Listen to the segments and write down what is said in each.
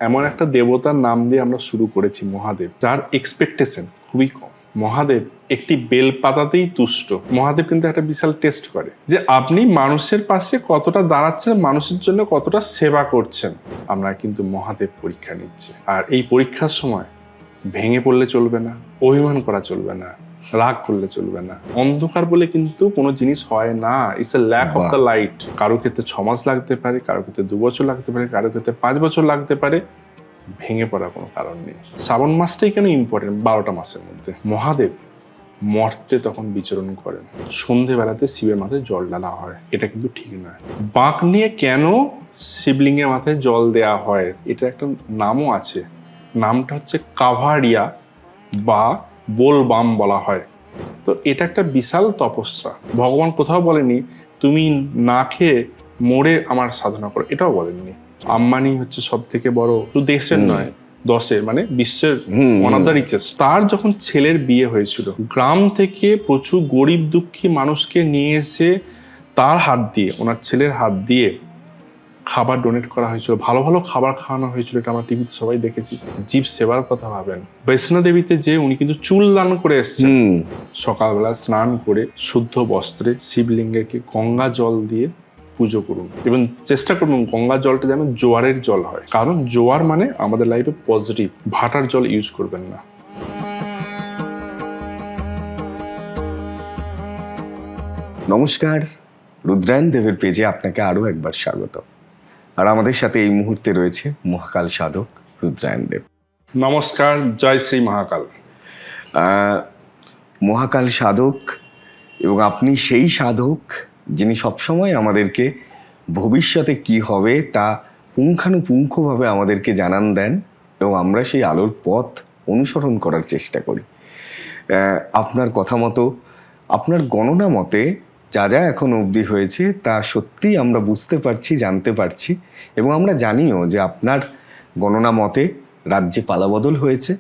এমন একটা দেবতার নাম দিয়ে আমরা শুরু করেছি, মহাদেব, যার এক্সপেকটেশন খুবই কম। মহাদেব একটি বেলপাতাতেই তুষ্ট। মহাদেব কিন্তু একটা বিশাল টেস্ট করে যে আপনি মানুষের পাশে কতটা দাঁড়াচ্ছেন, মানুষের জন্য কতটা সেবা করছেন। আমরা কিন্তু মহাদেব পরীক্ষা নিচ্ছি, আর এই পরীক্ষার সময় ভেঙে পড়লে চলবে না, অভিমান করা চলবে না, রাগ করলে চলবে না। অন্ধকার বলে কিন্তু কোনো জিনিস হয় না, it's a lack of the light. কারো ক্ষেত্রে 6 মাস লাগতে পারে, কারো ক্ষেত্রে 2 বছর লাগতে পারে, কারো ক্ষেত্রে 5 বছর লাগতে পারে। ভেঙে পড়ার কোনো কারণ নেই। শ্রাবণ মাসটাই কেন ইম্পর্টেন্ট? 12টা মাসের মধ্যে মহাদেব মর্তে তখন বিচরণ করেন। সন্ধেবেলাতে শিবের মাথায় জল ঢালা হয়, এটা কিন্তু ঠিক নয়। বাঁক নিয়ে কেন শিবলিঙ্গের মাথায় জল দেয়া হয়, এটা একটা নামও আছে। নামটা হচ্ছে কাভারিয়া বা বোলবাম বলা হয়। তো এটা একটা বিশাল তপস্যা। ভগবান কোথাও বলেনি তুমি না খেয়ে মরে আমার সাধনা করো, এটাও বলেননি। আম্বানি হচ্ছে সব থেকে বড়, শুধু দেশের নয়, 10-এর মানে বিশ্বের ওয়ান অফ দ্য রিচেস্ট। তার যখন ছেলের বিয়ে হয়েছিল, গ্রাম থেকে প্রচুর গরিব দুঃখী মানুষকে নিয়ে এসে তার হাত দিয়ে, ওনার ছেলের হাত দিয়ে খাবার ডোনেট করা হয়েছিল, ভালো ভালো খাবার খাওয়ানো হয়েছিল। এটা আমরা টিভিতে সবাই দেখেছি। জীব সেবার কথা ভাবেন। বৈষ্ণো দেবীতে যে উনি কিন্তু চুল দান করে এসছেন, সকালবেলা স্নান করে শুদ্ধ বস্ত্রে শিবলিঙ্গকে গঙ্গা জল দিয়ে পুজো করুন, এবং চেষ্টা করুন গঙ্গা জলটা যেন জোয়ারের জল হয়, কারণ জোয়ার মানে আমাদের লাইফে পজিটিভ। ভাটার জল ইউজ করবেন না। নমস্কার, রুদ্রায়ণ দেবের পেজে আপনাকে আরও একবার স্বাগত। আর আমাদের সাথে এই মুহূর্তে রয়েছে মহাকাল সাধক রুদ্রায়ণ দেব। নমস্কার, জয় শ্রী মহাকাল। মহাকাল সাধক, এবং আপনি সেই সাধক যিনি সবসময় আমাদেরকে ভবিষ্যতে কি হবে তা পুঙ্খানুপুঙ্খভাবে আমাদেরকে জানান দেন, এবং আমরা সেই আলোর পথ অনুসরণ করার চেষ্টা করি। আপনার কথা মতো, আপনার গণনা মতে যা যা এখন অবধি হয়েছে তা সত্যিই আমরা বুঝতে পারছি, জানতে পারছি, এবং আমরা জানিও যে আপনার গণনা মতে রাজ্যে পালাবদল হয়েছে।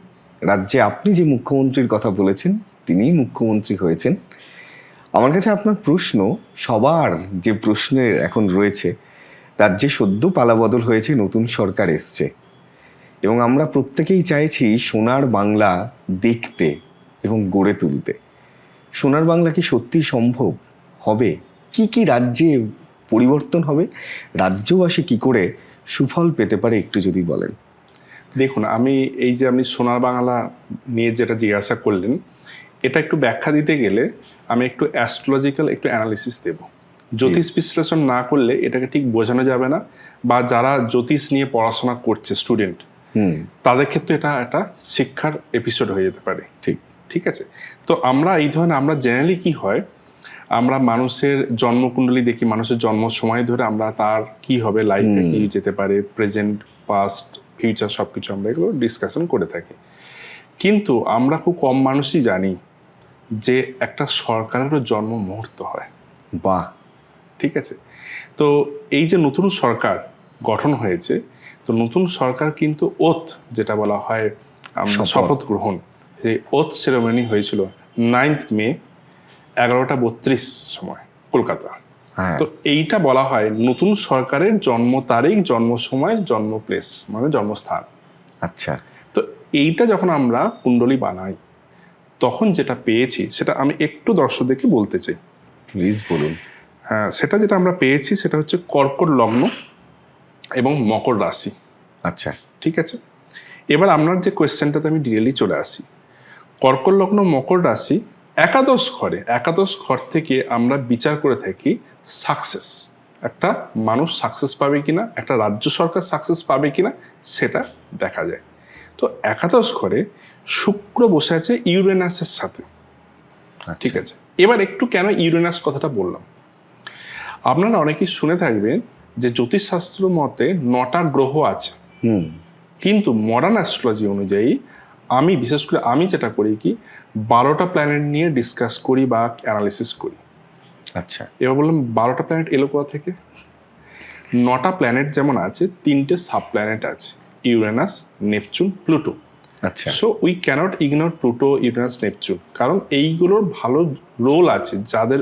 রাজ্যে আপনি যে মুখ্যমন্ত্রীর কথা বলেছেন তিনিই মুখ্যমন্ত্রী হয়েছেন। আমার কাছে আপনার প্রশ্ন, সবার যে প্রশ্নের এখন রয়েছে, রাজ্যে সদ্য পালাবদল হয়েছে, নতুন সরকার এসছে, এবং আমরা প্রত্যেকেই চাইছি সোনার বাংলা দেখতে এবং গড়ে তুলতে। সোনার বাংলা কি সত্যি সম্ভব হবে? কি কি রাজ্যে পরিবর্তন হবে? রাজ্যবাসী কি করে সুফল পেতে পারে, একটু যদি বলেন। দেখুন, আমি এই যে আপনি সোনার বাংলা নিয়ে যেটা জিজ্ঞাসা করলেন, এটা একটু ব্যাখ্যা দিতে গেলে আমি একটু অ্যাস্ট্রোলজিক্যাল একটু অ্যানালিসিস দেব। জ্যোতিষ বিশ্লেষণ না করলে এটাকে ঠিক বোঝানো যাবে না, বা যারা জ্যোতিষ নিয়ে পড়াশোনা করছে স্টুডেন্ট, তাদের ক্ষেত্রে এটা একটা শিক্ষার এপিসোড হয়ে যেতে পারে। ঠিক আছে। তো আমরা এই ধরনের, আমরা জেনারেলি কি হয়, আমরা মানুষের জন্মকুণ্ডলী দেখি, মানুষের জন্ম সময় ধরে আমরা তার কি হবে, লাইফে কি যেতে পারে, প্রেজেন্ট, পাস্ট, ফিউচার, সব কিছু আমরা এগুলো ডিসকাশন করে থাকি। কিন্তু আমরা খুব কম মানুষই জানি যে একটা সরকারেরও জন্ম মুহূর্ত হয়। বাহ, ঠিক আছে। তো এই যে নতুন সরকার গঠন হয়েছে, তো নতুন সরকার কিন্তু ওথ যেটা বলা হয় শপথ গ্রহণ, সেই ওথ সেরেমনি হয়েছিল 9 মে 11:32 সময় কলকাতা। তো এইটা বলা হয় নতুন সরকারের জন্ম তারিখ, জন্ম সময়, জন্ম প্লেস মানে জন্মস্থান। আচ্ছা। তো এইটা যখন আমরা কুণ্ডলী বানাই, তখন যেটা পেয়েছি সেটা আমি একটু দর্শকদেরকে বলতে চাই। প্লিজ বলুন। হ্যাঁ, সেটা যেটা আমরা পেয়েছি সেটা হচ্ছে কর্কট লগ্ন এবং মকর রাশি। আচ্ছা, ঠিক আছে। এবার আপনার যে কোয়েশ্চেনটাতে আমি ডিটেইলি চলে আসি। কর্কট লগ্ন, মকর রাশি, একাদশ ঘরে, একাদশ ঘর থেকে আমরা বিচার করে থাকি সাকসেস। একটা মানুষ সাকসেস পাবে কিনা, একটা রাজ্য সরকার সাকসেস পাবে কিনা, সেটা দেখা যায়। তো একাদশ ঘরে শুক্র বসে আছে ইউরেনাসের সাথে। ঠিক আছে। এবার একটু কেন ইউরেনাস কথাটা বললাম, আপনারা অনেকেই শুনে থাকবেন যে জ্যোতিষশাস্ত্র মতে 9টা গ্রহ আছে, কিন্তু মডার্ন অ্যাস্ট্রোলজি অনুযায়ী আমি বিশেষ করে আমি যেটা করি কি 12টা প্ল্যানেট নিয়ে ডিসকাস করি বা অ্যানালিসিস করি। আচ্ছা। এবার বললাম 12টা প্ল্যানেট এলো কোথা থেকে? 9টা প্ল্যানেট যেমন আছে, 3টে সাব প্ল্যানেট আছে, ইউরেনাস, নেপচুন, প্লুটো। আচ্ছা। So we can't ignore Pluto, Uranus, Neptune, কারণ এইগুলোর ভালো রোল আছে যাদের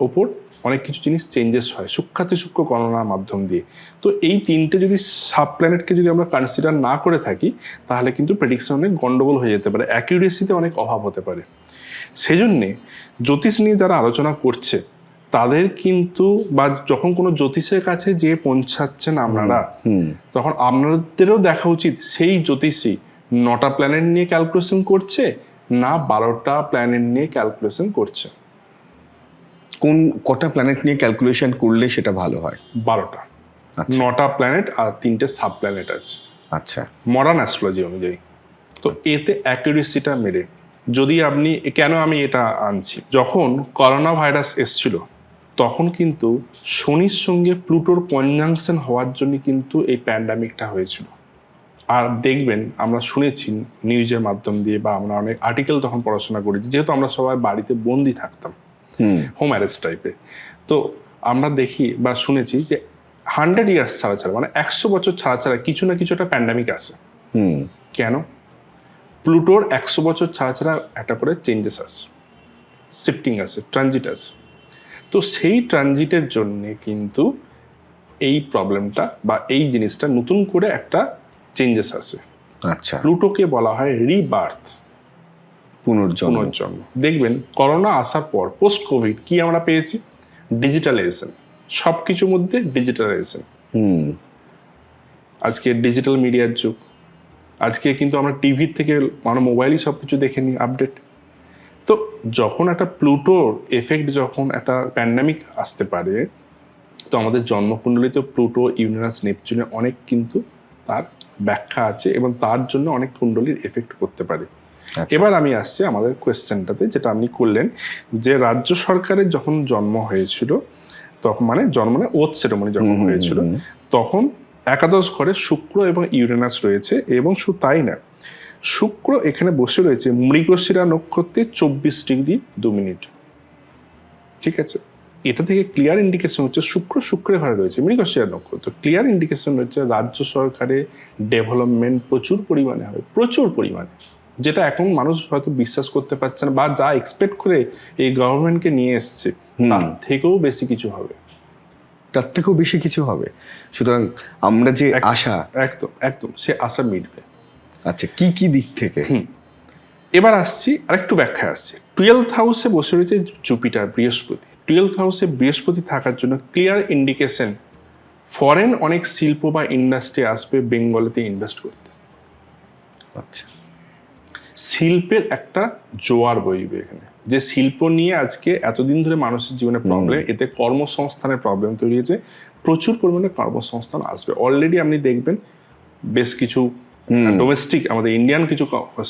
ওপর অনেক কিছু জিনিস চেঞ্জেস হয় সূক্ষ্মাতি সূক্ষ্ম গণনার মাধ্যম দিয়ে। তো এই তিনটে যদি সাব প্ল্যানেটকে যদি আমরা কনসিডার না করে থাকি, তাহলে কিন্তু প্রেডিকশন অনেক গন্ডগোল হয়ে যেতে পারে, অ্যাকিউরেসিতে অনেক অভাব হতে পারে। সেজন্যে জ্যোতিষ নিয়ে যারা আলোচনা করছে তাদের কিন্তু, বা যখন কোনো জ্যোতিষের কাছে যে পৌঁছাচ্ছেন আপনারা, তখন আপনাদেরও দেখা উচিত সেই জ্যোতিষী 9টা প্ল্যানেট নিয়ে ক্যালকুলেশন করছে না 12টা প্ল্যানেট নিয়ে ক্যালকুলেশন করছে। কোন কটা প্ল্যানেট নিয়ে ক্যালকুলেশন করলে সেটা ভালো হয়? 12টা। আচ্ছা 9টা প্ল্যানেট আর 3টে সাব প্ল্যানেট আছে আচ্ছা। মডার্ন অ্যাস্ট্রোলজি অনুযায়ী। তো এতে অ্যাকুরেসিটা মেরে, যদি আপনি, কেন আমি এটা আনছি, যখন করোনা ভাইরাস এসছিল তখন কিন্তু শনির সঙ্গে প্লুটোর কনজাংশন হওয়ার জন্য কিন্তু এই প্যান্ডামিকটা হয়েছিল। আর দেখবেন, আমরা শুনেছি নিউজের মাধ্যম দিয়ে, বা আমরা অনেক আর্টিকেল তখন পড়াশোনা করেছি, যেহেতু আমরা সবাই বাড়িতে বন্দি থাকতাম, হোম অ্যারেস্ট টাইপে। তো আমরা দেখি বা শুনেছি যে 100 ইয়ার্স ছাড়া ছাড়া, মানে 100 বছর ছাড়া ছাড়া কিছু না কিছু একটা প্যান্ডামিক আসে। কেন? প্লুটোর 100 বছর ছাড়া ছাড়া একটা করে চেঞ্জেস আসে, শিফটিং আসে, ট্রানজিট আসে। তো সেই ট্রানজিটের জন্যে কিন্তু এই প্রবলেমটা বা এই জিনিসটা নতুন করে একটা চেঞ্জেস আসে। আচ্ছা, প্লুটোকে বলা হয় রিবার্থ, পুনর্জন্ম। দেখবেন করোনা আসার পর পোস্ট কোভিড কি আমরা পেয়েছি? ডিজিটালাইজেশন, সব কিছুর মধ্যে ডিজিটালাইজেশন। আজকে ডিজিটাল মিডিয়ার যুগ। আজকে কিন্তু আমরা টিভি থেকে, মানে মোবাইলই সব কিছু দেখে নিই আপডেট। তো যখন একটা প্লুটোর এফেক্ট, যখন একটা প্যান্ডামিক আসতে পারে, তো আমাদের জন্মকুণ্ডলিতে প্লুটো, ইউরেনাস, নেপচুনে অনেক কিন্তু তার ব্যাখ্যা আছে, এবং তার জন্য অনেক কুণ্ডলীর এফেক্ট করতে পারে। এবার আমি আসছি আমাদের কোয়েশ্চেনটাতে, যেটা আপনি করলেন, যে রাজ্য সরকারের যখন জন্ম হয়েছিল, তখন মানে জন্ম মানে ওথ সেরেমনি যখন হয়েছিল, তখন একাদশ ঘরে শুক্র এবং ইউরেনাস রয়েছে। এবং শুধু তাই না, শুক্র এখানে বসে রয়েছে মৃগশিরা নক্ষত্রে 24 ডিগ্রি 2 মিনিট। ঠিক আছে, এটা থেকে ক্লিয়ার ইন্ডিকেশন হচ্ছে শুক্রের ঘরে রয়েছে মৃগশিরা নক্ষত্র। ক্লিয়ার ইন্ডিকেশন হচ্ছে রাজ্য সরকারে ডেভেলপমেন্ট প্রচুর পরিমাণে হবে, প্রচুর পরিমাণে, যেটা এখন মানুষ হয়তো বিশ্বাস করতে পারছে না, বা যা এক্সপেক্ট করে এই গভর্নমেন্টকে নিয়ে এসছে তার থেকেও বেশি কিছু হবে, তার থেকেও বেশি কিছু হবে। সুতরাং আমরা যে আশা, একদম একদম সে আশা মিটবে। আচ্ছা, কি কি দিক থেকে? এবার আসছি আরেকটু ব্যাখ্যা আসছে। 12th হাউসে বসে রয়েছে জুপিটার, বৃহস্পতি। 12th হাউসে বৃহস্পতি থাকার জন্য ক্লিয়ার ইন্ডিকেশন ফরেন অনেক শিল্প বা ইন্ডাস্ট্রি আসবে বেঙ্গলেতে ইনভেস্ট করতে। আচ্ছা, শিল্পের একটা জোয়ার বইবে এখানে, যে শিল্প নিয়ে আজকে এতদিন ধরে মানুষের জীবনে প্রবলেম, এতে কর্মসংস্থানের প্রবলেম তৈরি হয়েছে, প্রচুর পরিমাণে কর্মসংস্থান আসবে। অলরেডি আপনি দেখবেন বেশ কিছু ডোমেস্টিক আমাদের ইন্ডিয়ান কিছু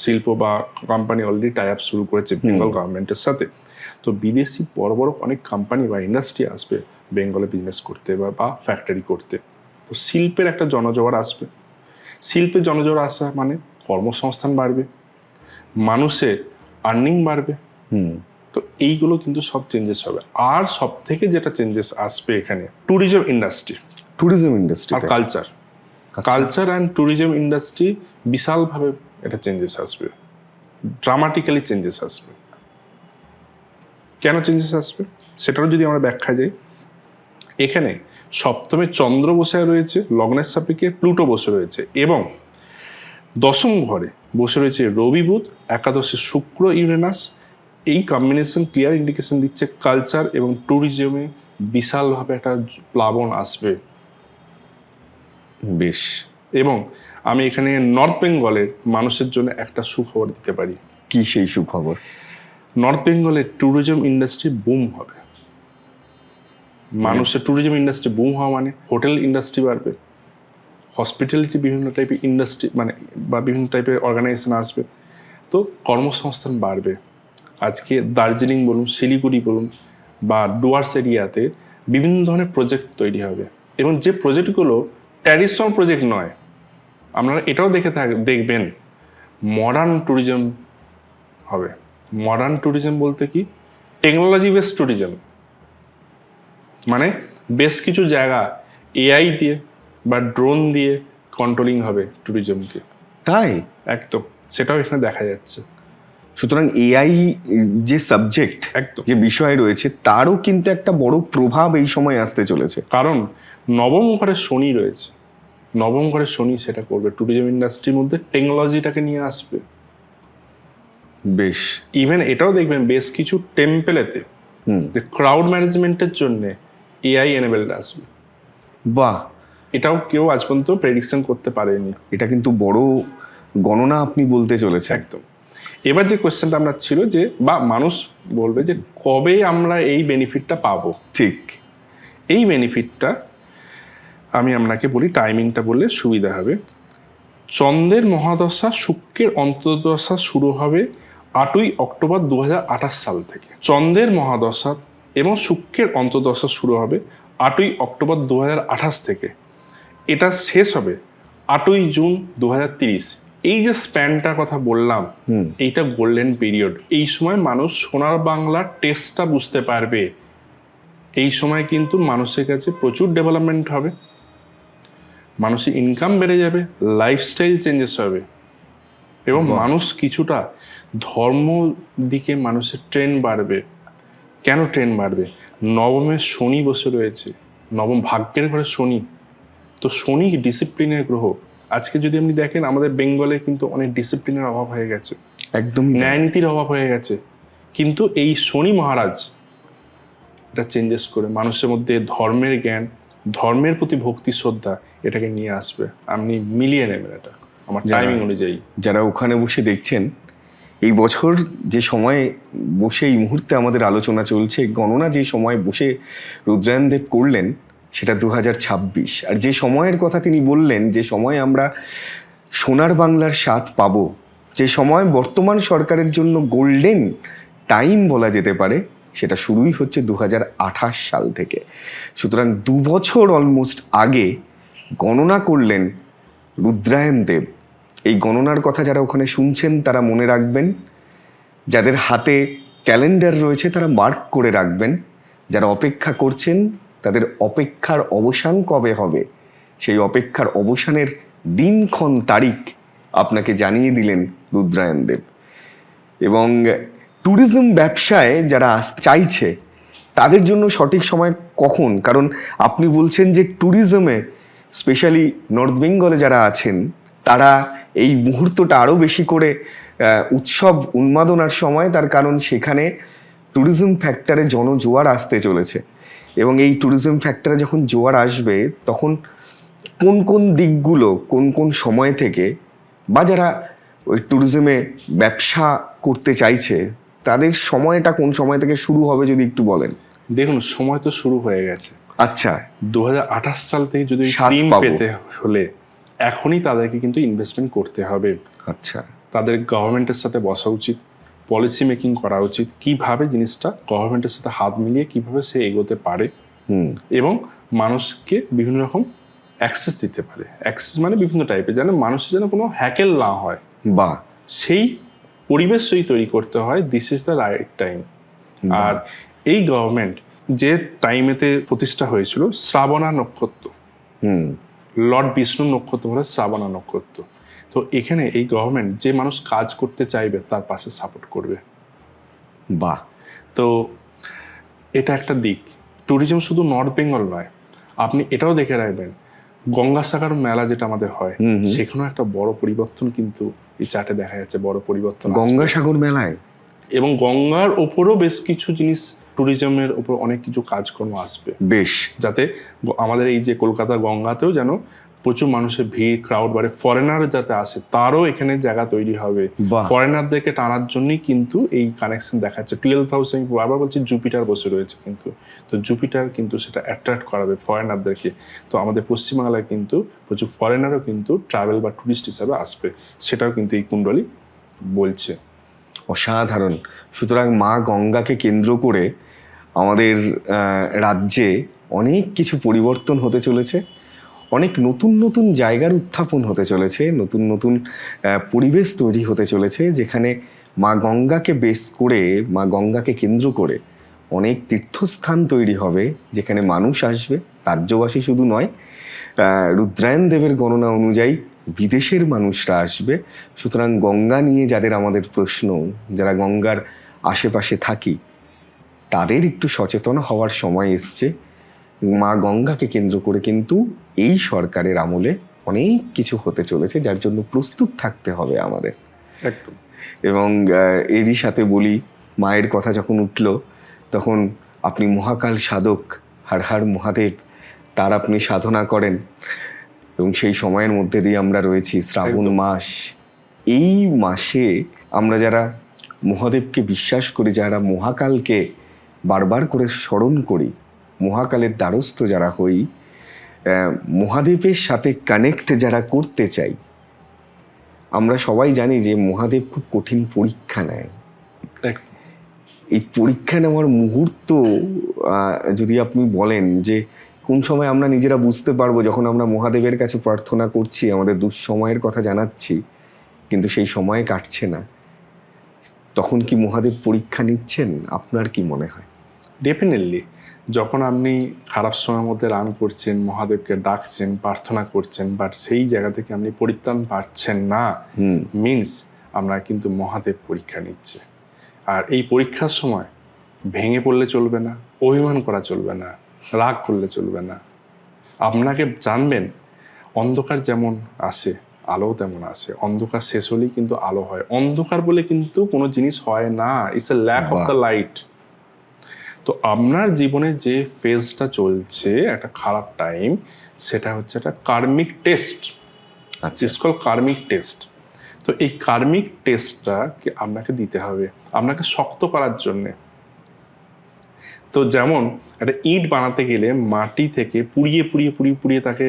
শিল্প বা কোম্পানি অলরেডি টাই আপ শুরু করেছে বেঙ্গল গভর্নমেন্টের সাথে। তো বিদেশি বড় বড় অনেক কোম্পানি বা ইন্ডাস্ট্রি আসবে বেঙ্গলে বিজনেস করতে বা ফ্যাক্টরি করতে। তো শিল্পের একটা জনজোয়ার আসবে। শিল্পের জনজোয়ার আসা মানে কর্মসংস্থান বাড়বে, মানুষের আর্নিং বাড়বে। তো এইগুলো কিন্তু সব চেঞ্জেস হবে। আর সব থেকে যেটা চেঞ্জেস আসবে এখানে, ট্যুরিজম ইন্ডাস্ট্রি আর কালচার অ্যান্ড ট্যুরিজম ইন্ডাস্ট্রি বিশালভাবে এটা চেঞ্জেস আসবে, ড্রামাটিক্যালি চেঞ্জেস আসবে। কেন চেঞ্জেস আসবে সেটারও যদি আমরা ব্যাখ্যা যাই, এখানে সপ্তমে চন্দ্র বসে রয়েছে লগ্নের সাপেক্ষে, প্লুটো বসে রয়েছে, এবং দশম ঘরে বসে রয়েছে রবি বুধ, একাদশে শুক্র ইউরেনাস। এই কম্বিনেশন ক্লিয়ার ইন্ডিকেশন দিচ্ছে কালচার এবং ট্যুরিজমে বিশালভাবে একটা প্লাবন আসবে। বেশ। এবং আমি এখানে নর্থ বেঙ্গলের মানুষের জন্য একটা সুখবর দিতে পারি। কি সেই সুখবর? নর্থ বেঙ্গলের ট্যুরিজম ইন্ডাস্ট্রি বুম হবে। মানুষের ট্যুরিজম ইন্ডাস্ট্রি বুম হওয়া মানে হোটেল ইন্ডাস্ট্রি বাড়বে, হসপিটালিটি বিভিন্ন টাইপের ইন্ডাস্ট্রি মানে বা বিভিন্ন টাইপের অর্গানাইজেশন আসবে, তো কর্মসংস্থান বাড়বে। আজকে দার্জিলিং বলুন, শিলিগুড়ি বলুন বা ডুয়ার্স এরিয়াতে বিভিন্ন ধরনের প্রজেক্ট তৈরি হবে, এবং যে প্রজেক্টগুলো ট্র্যাডিশনাল প্রজেক্ট নয়, আপনারা এটাও দেখবেন মডার্ন ট্যুরিজম হবে। মডার্ন ট্যুরিজম বলতে কি, টেকনোলজি বেসড ট্যুরিজম, মানে বেশ কিছু জায়গা এআই দিয়ে বা ড্রোন দিয়ে কন্ট্রোলিং হবে ট্যুরিজমকে। তাই? একদম, সেটাও এখানে দেখা যাচ্ছে। সুতরাং এআই যে সাবজেক্ট, একদম। যে বিষয় রয়েছে, তারও কিন্তু একটা বড় প্রভাব এই সময় আসতে চলেছে। কারণ নবম ঘরে শনি রয়েছে, নবম ঘরে শনি সেটা করবে, ট্যুরিজম ইন্ডাস্ট্রির মধ্যে টেকনোলজিটাকে নিয়ে আসবে। বেশ। ইভেন এটাও দেখবেন বেশ কিছু টেম্পেলেতে যে ক্রাউড ম্যানেজমেন্টের জন্য এআই এনেবেলড আসবে। বাহ, এটাও কেউ আজ পর্যন্ত প্রেডিকশন করতে পারেনি। এটা কিন্তু বড় গণনা আপনি বলতে চলেছে। একদম। এবার যে কোয়েশ্চেনটা আমরা ছিল যে, বা মানুষ বলবে যে কবে আমরা এই বেনিফিটটা পাবো। ঠিক। এই বেনিফিটটা আমি আপনাকে বলি, টাইমিংটা বললে সুবিধা হবে। চন্দ্রের মহাদশা শুক্রের অন্তর্দশা শুরু হবে 8ই অক্টোবর 2028 সাল থেকে। চন্দ্রের মহাদশা এবং শুক্রের অন্তর্দশা শুরু হবে 8ই অক্টোবর 2028 থেকে। এটা শেষ হবে 8ই জুন 2030। এই যে স্প্যানটার কথা বললাম, এইটা গোল্ডেন পিরিয়ড। এই সময় মানুষ সোনার বাংলার টেস্টটা বুঝতে পারবে। এই সময় কিন্তু মানুষের কাছে প্রচুর ডেভেলপমেন্ট হবে, মানুষের ইনকাম বেড়ে যাবে, লাইফস্টাইল চেঞ্জেস হবে, এবং মানুষ কিছুটা ধর্ম দিকে মানুষের ট্রেন্ড বাড়বে। কেন ট্রেন্ড বাড়বে? নবমে শনি বসে রয়েছে, নবম ভাগ্যের ঘরে শনি। তো শনি ডিসিপ্লিনের গ্রহ। আজকে যদি আপনি দেখেন আমাদের বেঙ্গলে কিন্তু অনেক ডিসিপ্লিনের অভাব হয়ে গেছে, একদমই ন্যায় নীতির অভাব হয়ে গেছে। কিন্তু এই শনি মহারাজ এটা চেঞ্জেস করে মানুষের মধ্যে ধর্মের জ্ঞান, ধর্মের প্রতি ভক্তি শ্রদ্ধা এটাকে নিয়ে আসবে। আপনি মিলিয়ে নেবেন এটা আমার টাইমিং অনুযায়ী। যারা ওখানে বসে দেখছেন, এই বছর যে সময় বসে এই মুহূর্তে আমাদের আলোচনা চলছে, গণনা যে সময় বসে রুদ্রায়ণ দেব করলেন, সেটা 2026। আর যে সময়ের কথা তিনি বললেন, যে সময় আমরা সোনার বাংলার স্বাদ পাবো, যে সময় বর্তমান সরকারের জন্য গোল্ডেন টাইম বলা যেতে পারে, সেটা শুরুই হচ্ছে 2028 সাল থেকে। সুতরাং 2 বছর অলমোস্ট আগে গণনা করলেন রুদ্রায়ণ দেব। এই গণনার কথা যারা ওখানে শুনছেন তারা মনে রাখবেন, যাদের হাতে ক্যালেন্ডার রয়েছে তারা মার্ক করে রাখবেন, যারা অপেক্ষা করছেন তাদের অপেক্ষার অবসান কবে হবে, সেই অপেক্ষার অবসানের দিনক্ষণ তারিখ আপনাকে জানিয়ে দিলেন রুদ্রায়ণ দেব। এবং ট্যুরিজম ব্যবসায় যারা চাইছে তাদের জন্য সঠিক সময় কখন? কারণ আপনি বলছেন যে ট্যুরিজমে স্পেশালি নর্থ বেঙ্গলে যারা আছেন তারা এই মুহূর্তটা আরও বেশি করে উৎসব উন্মাদনার সময়, তার কারণ সেখানে ট্যুরিজম ফ্যাক্টরে জনজোয়ার আসতে চলেছে। এবং এই ট্যুরিজম ফ্যাক্টরে যখন জোয়ার আসবে, তখন কোন কোন দিকগুলো কোন কোন সময় থেকে, বা যারা ওই ট্যুরিজমে ব্যবসা করতে চাইছে তাদের সময়টা কোন সময় থেকে শুরু হবে যদি একটু বলেন। দেখুন, সময় তো শুরু হয়ে গেছে। আচ্ছা, 2028 সাল থেকে যদি স্বাদ টিম পাবো। পেতে হলে এখনই তাদেরকে কিন্তু ইনভেস্টমেন্ট করতে হবে। আচ্ছা, তাদের গভর্নমেন্টের সাথে বসা উচিত, পলিসি মেকিং করা উচিত, কিভাবে জিনিসটা গভর্নমেন্টের সাথে হাত মিলিয়ে কিভাবে সে এগোতে পারে, এবং মানুষকে বিভিন্ন রকম অ্যাক্সেস দিতে পারে। অ্যাক্সেস মানে বিভিন্ন টাইপের, যেন মানুষের যেন কোনো হ্যাকেল না হয়, বা সেই পরিবেশ যদি তৈরি করতে হয়, this is the right time. আর এই গভর্নমেন্ট যে টাইমেতে প্রতিষ্ঠা হয়েছিল, শ্রাবণা নক্ষত্র, লর্ড বিষ্ণুর নক্ষত্র বলে শ্রাবণা নক্ষত্র। তো এখানে এই গভর্নমেন্ট যে মানুষ কাজ করতে চাইবে তার পাশে সাপোর্ট করবে। বাহ। তো এটা একটা দিক। ট্যুরিজম শুধু নর্থ বেঙ্গল নয়, আপনি এটাও দেখে রাখবেন, গঙ্গাসাগর মেলা যেটা আমাদের হয়, সেখানেও একটা বড় পরিবর্তন কিন্তু এই চার্টে দেখা যাচ্ছে, বড় পরিবর্তন গঙ্গাসাগর মেলায়। এবং গঙ্গার ওপরও বেশ কিছু জিনিস, ট্যুরিজমের ওপর অনেক কিছু কাজকর্ম আসবে বেশ, যাতে আমাদের এই যে কলকাতা গঙ্গাতেও যেন প্রচুর মানুষের ভিড়, ক্রাউড বাড়ে, ফরেনার যাতে আসে তারও এখানে জায়গা তৈরি হবে। ফরেনারদেরকে টানার জন্যই কিন্তু এই কানেকশন দেখাচ্ছে। 12 হাউস, আমি বারবার বলছি, জুপিটার বসে রয়েছে কিন্তু, তো জুপিটার কিন্তু সেটা অ্যাট্রাক্ট করাবে ফরেনারদেরকে। তো আমাদের পশ্চিমবাংলায় কিন্তু প্রচুর ফরেনারও কিন্তু ট্রাভেল বা ট্যুরিস্ট হিসাবে আসবে, সেটাও কিন্তু এই কুণ্ডলী বলছে। অসাধারণ। সুতরাং মা গঙ্গাকে কেন্দ্র করে আমাদের রাজ্যে অনেক কিছু পরিবর্তন হতে চলেছে, অনেক নতুন নতুন জায়গার উত্থাপন হতে চলেছে, নতুন নতুন পরিবেশ তৈরি হতে চলেছে, যেখানে মা গঙ্গাকে বেস করে, মা গঙ্গাকে কেন্দ্র করে অনেক তীর্থস্থান তৈরি হবে, যেখানে মানুষ আসবে, রাজ্যবাসী শুধু নয়। রুদ্রায়ণ দেবের গণনা অনুযায়ী বিদেশের মানুষরা আসবে। সুতরাং গঙ্গা নিয়ে যাদের আমাদের প্রশ্ন, যারা গঙ্গার আশেপাশে থাকি, তাদের একটু সচেতন হওয়ার সময় এসছে। মা গঙ্গাকে কেন্দ্র করে কিন্তু এই সরকারের আমলে অনেক কিছু হতে চলেছে, যার জন্য প্রস্তুত থাকতে হবে আমাদের। একদম। এবং এরই সাথে বলি, মায়ের কথা যখন উঠল তখন আপনি মহাকাল সাধক, হর হর মহাদেব, তার আপনি সাধনা করেন, এবং সেই সময়ের মধ্যে দিয়ে আমরা রয়েছি। শ্রাবণ একদম। মাস, এই মাসে আমরা যারা মহাদেবকে বিশ্বাস করি, যারা মহাকালকে বারবার করে স্মরণ করি, মহাকালের দ্বারস্থ যারা হই, মহাদেবের সাথে কানেক্ট যারা করতে চাই, আমরা সবাই জানি যে মহাদেব খুব কঠিন পরীক্ষা নেয়। একদম। এই পরীক্ষা নেওয়ার মুহূর্ত যদি আপনি বলেন যে কোন সময় আমরা নিজেরা বুঝতে পারবো, যখন আমরা মহাদেবের কাছে প্রার্থনা করছি, আমাদের দুঃসময়ের কথা জানাচ্ছি, কিন্তু সেই সময় কাটছে না, তখন কি মহাদেব পরীক্ষা নিচ্ছেন? আপনার কি মনে হয়? ডেফিনেটলি। যখন আপনি খারাপ সময়ের মধ্যে রান করছেন, মহাদেবকে ডাকছেন, প্রার্থনা করছেন, বাট সেই জায়গা থেকে আপনি পরিত্রাণ পাচ্ছেন না, মিনস আমরা কিন্তু মহাদেব পরীক্ষা নিচ্ছে। আর এই পরীক্ষার সময় ভেঙে পড়লে চলবে না, অভিমান করা চলবে না, রাগ করলে চলবে না। আপনাকে জানবেন, অন্ধকার যেমন আসে, আলো তেমন আসে। অন্ধকার শেষ হলেই কিন্তু আলো হয়। অন্ধকার বলে কিন্তু কোনো জিনিস হয় না, it's a lack of the light. তো আপনার জীবনে যে ফেজটা চলছে, একটা খারাপ টাইম, সেটা হচ্ছে একটা karmic test. It's call karmic test. তো এই কার্মিক টেস্টটা আপনাকে দিতে হবে, আপনাকে শক্ত করার জন্যে। তো যেমন একটা ইট বানাতে গেলে মাটি থেকে পুড়িয়ে পুড়িয়ে পুড়িয়ে পুড়িয়ে তাকে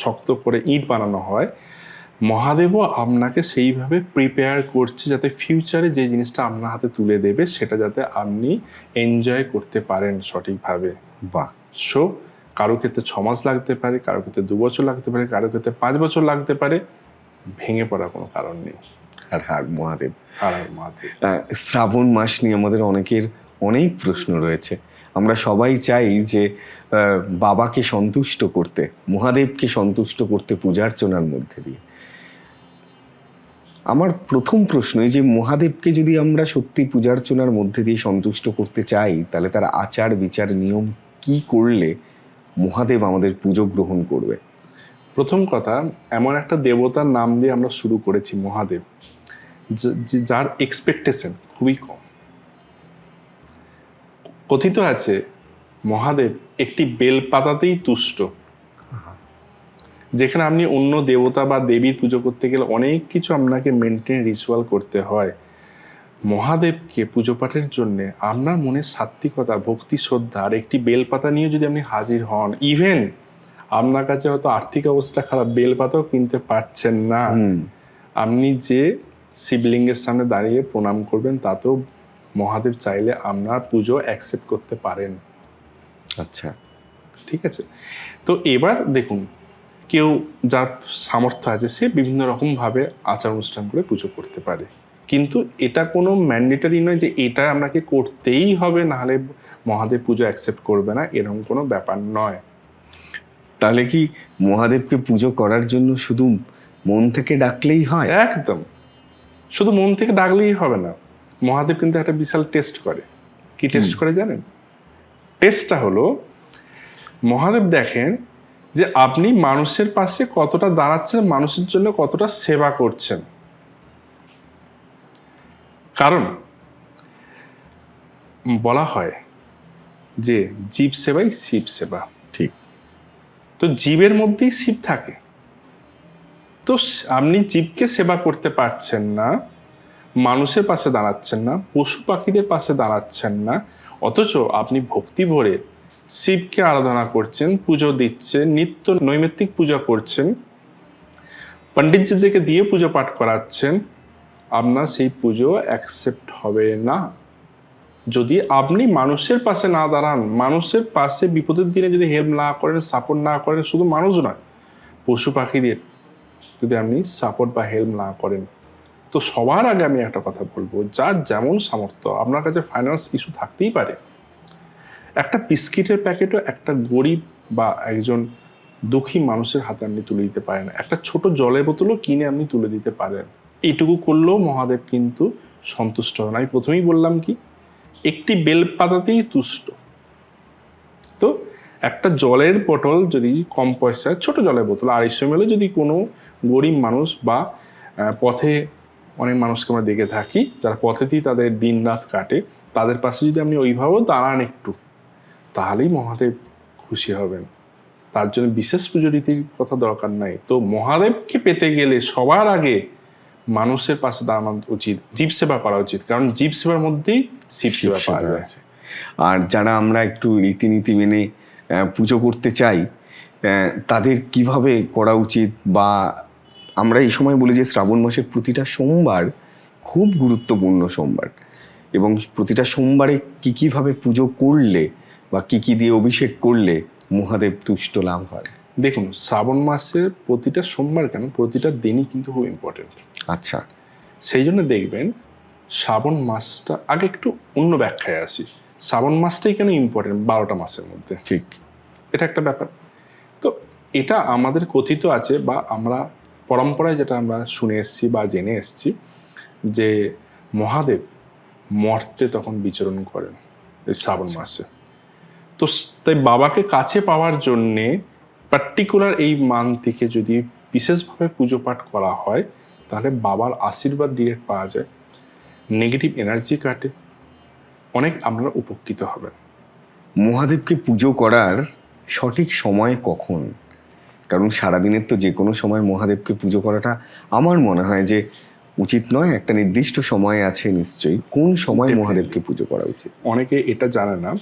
শক্ত করে ইট বানানো হয়, মহাদেবও আপনাকে সেইভাবে প্রিপেয়ার করছে যাতে ফিউচারে যে জিনিসটা আপনার হাতে তুলে দেবে সেটা যাতে আপনি এনজয় করতে পারেন সঠিকভাবে। বাহ। সো কারো ক্ষেত্রে 6 মাস লাগতে পারে, কারো ক্ষেত্রে 2 বছর লাগতে পারে, কারো ক্ষেত্রে 5 বছর লাগতে পারে। ভেঙে পড়ার কোনো কারণ নেই। আর হার মহাদেব। আর মহাদেব। শ্রাবণ মাস নিয়ে আমাদের অনেকের অনেক প্রশ্ন রয়েছে। আমরা সবাই চাই যে বাবাকে সন্তুষ্ট করতে, মহাদেবকে সন্তুষ্ট করতে পূজার্চনার মধ্যে দিয়ে। আমার প্রথম প্রশ্ন, এই যে মহাদেবকে যদি আমরা সত্যি পূজার্চনার মধ্যে দিয়ে সন্তুষ্ট করতে চাই, তাহলে তার আচার বিচার নিয়ম কি করলে মহাদেব আমাদের পুজো গ্রহণ করবে? প্রথম কথা, এমন একটা দেবতার নাম দিয়ে আমরা শুরু করেছি মহাদেব, যার এক্সপেকটেশন খুবই কম। কথিত আছে মহাদেব একটি বেলপাতাতেই তুষ্ট। যেখানে আপনি অন্য দেবতা বা দেবীর পুজো করতে গেলে অনেক কিছু আপনাকে মেনটেন রিচুয়াল করতে হয়, মহাদেবকে পুজো পাঠের জন্য আপনার মনে সাত্বিকতা, ভক্তি, শ্রদ্ধা আর একটি বেলপাতা নিয়ে যদি আপনি হাজির হন, ইভেন আপনার কাছে হয়তো আর্থিক অবস্থা খারাপ, বেলপাতাও কিনতে পারছেন না, আপনি যে শিবলিঙ্গের সামনে দাঁড়িয়ে প্রণাম করবেন, তাতেও মহাদেব চাইলে আপনার পুজো অ্যাকসেপ্ট করতে পারেন। আচ্ছা, ঠিক আছে। তো এবার দেখুন, কেউ যার সামর্থ্য আছে সে বিভিন্ন রকমভাবে আচার অনুষ্ঠান করে পুজো করতে পারে, কিন্তু এটা কোনো ম্যান্ডেটরি নয় যে এটা আপনাকে করতেই হবে, নাহলে মহাদেব পুজো অ্যাকসেপ্ট করবে না, এরকম কোনো ব্যাপার নয়। তাহলে কি মহাদেবকে পুজো করার জন্য শুধু মন থেকে ডাকলেই হয়? একদম, শুধু মন থেকে ডাকলেই হবে না। মহাদেব কিন্তু একটা বিশাল টেস্ট করে। কি টেস্ট করে জানেন? টেস্টটা হলো, মহাদেব দেখেন যে আপনি মানুষের পাশে কতটা দাঁড়াচ্ছেন, মানুষের জন্য কতটা সেবা করছেন। কারণ বলা হয় যে জীব সেবাই শিব সেবা। ঠিক। তো জীবের মধ্যেই শিব থাকে। তো আপনি জীবকে সেবা করতে পারছেন না, মানুষের পাশে দাঁড়াচ্ছেন না, পশু পাখিদের পাশে দাঁড়াচ্ছেন না, অথচ আপনি ভক্তি ভরে শিবকে আরাধনা করছেন, পুজো দিচ্ছেন, নিত্য নৈমিত্তিক পূজা করছেন, পণ্ডিতজিদেরকে দিয়ে পুজো পাঠ করাচ্ছেন, আপনার সেই পুজো অ্যাকসেপ্ট হবে না। যদি আপনি মানুষের পাশে না দাঁড়ান, মানুষের পাশে বিপদের দিনে যদি হেল্প না করেন, সাপোর্ট না করেন, শুধু মানুষ নয়, পশু পাখিদের যদি আপনি সাপোর্ট বা হেল্প না করেন, তো সবার আগে আমি একটা কথা বলবো, যার যেমন সামর্থ্য, আপনার কাছে ফাইন্যান্স ইস্যু থাকতেই পারে, একটা বিস্কিটের প্যাকেটও একটা গরিব বা একজন দুঃখী মানুষের হাতে আপনি তুলে দিতে পারেন, একটা ছোট জলের বোতলও কিনে আপনি তুলে দিতে পারেন। এইটুকু করলেও মহাদেব কিন্তু সন্তুষ্ট হন। আমি প্রথমেই বললাম কি, একটি বেলপাতাতেই তুষ্ট। তো একটা জলের বোতল যদি কম পয়সায়, ছোট জলের বোতল 250 ml যদি কোনো গরিব মানুষ বা পথে অনেক মানুষকে আমরা দেখে থাকি যারা পথেতেই তাদের দিন রাত কাটে, তাদের পাশে যদি আপনি ওইভাবেও দাঁড়ান একটু, তাহলেই মহাদেব খুশি হবেন। তার জন্য বিশেষ পুজো রীতির কথা দরকার নাই। তো মহাদেবকে পেতে গেলে সবার আগে মানুষের পাশে দাঁড়ানো উচিত, জীব সেবা করা উচিত, কারণ জীব সেবার মধ্যেই শিব সেবা পাওয়া যাচ্ছে। আর যারা আমরা একটু রীতিনীতি মেনে পুজো করতে চাই, তাদের কিভাবে করা উচিত? বা আমরা এই সময় বলি যে শ্রাবণ মাসের প্রতিটা সোমবার খুব গুরুত্বপূর্ণ সোমবার, এবং প্রতিটা সোমবারে কীভাবে পুজো করলে বা কী দিয়ে অভিষেক করলে মহাদেব তুষ্ট লাভ হয়? দেখুন, শ্রাবণ মাসের প্রতিটা সোমবার কেন, প্রতিটা দিনই কিন্তু খুব ইম্পর্টেন্ট। আচ্ছা, সেই জন্য দেখবেন শ্রাবণ মাসটা, আগে একটু অন্য ব্যাখ্যায় আসি, শ্রাবণ মাসটাই কেন ইম্পর্টেন্ট 12টা মাসের মধ্যে, ঠিক, এটা একটা ব্যাপার। তো এটা আমাদের কথিত আছে বা আমরা পরম্পরায় যেটা আমরা শুনে এসেছি বা জেনে এসেছি, যে মহাদেব মর্তে তখন বিচরণ করেন এই শ্রাবণ মাসে। তো তাই বাবাকে কাছে পাওয়ার জন্যে পার্টিকুলার এই মান্থটিকে যদি বিশেষভাবে পুজো পাঠ করা হয়, তাহলে বাবার আশীর্বাদ ডিরেক্ট পাওয়া যায়, নেগেটিভ এনার্জি কাটে, অনেক আপনারা উপকৃত হবেন। মহাদেবকে পুজো করার সঠিক সময় কখন? কারণ সারাদিনের তো যে কোনো সময় মহাদেবকে পুজো করাটা আমার মনে হয় যে উচিত নয়, একটা নির্দিষ্ট সময় আছে নিশ্চয়ই। কোন সময় মহাদেবকে পুজো করা উচিত? অনেকে এটা জানে না।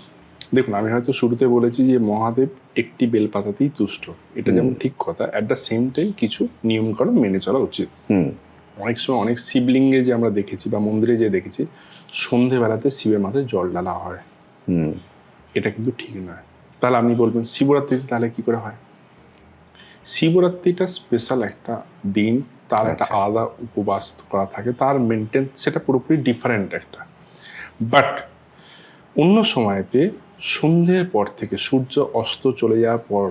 দেখুন, আমি হয়তো শুরুতে বলেছি যে মহাদেব একটি বেলপাতাতেই তুষ্ট, এটা যেমন ঠিক কথা, অ্যাট দ্য সেম টাইম কিছু নিয়মকানুন মেনে চলা উচিত। অনেক সময় অনেক শিবলিঙ্গে যে আমরা দেখেছি বা মন্দিরে যে দেখেছি, সন্ধেবেলাতে শিবের মাথায় জল ঢালা হয়, এটা কিন্তু ঠিক নয়। তাহলে আপনি বলবেন শিবরাত্রিতে তাহলে কি করে হয়? শিবরাত্রিটা স্পেশাল একটা দিন, তার একটা আলাদা উপবাস করা থাকে, তার মেনটেন সেটা পুরোপুরি ডিফারেন্ট একটা। বাট অন্য সময়তে সন্ধ্যের পর থেকে সূর্য অস্ত চলে যাওয়ার পর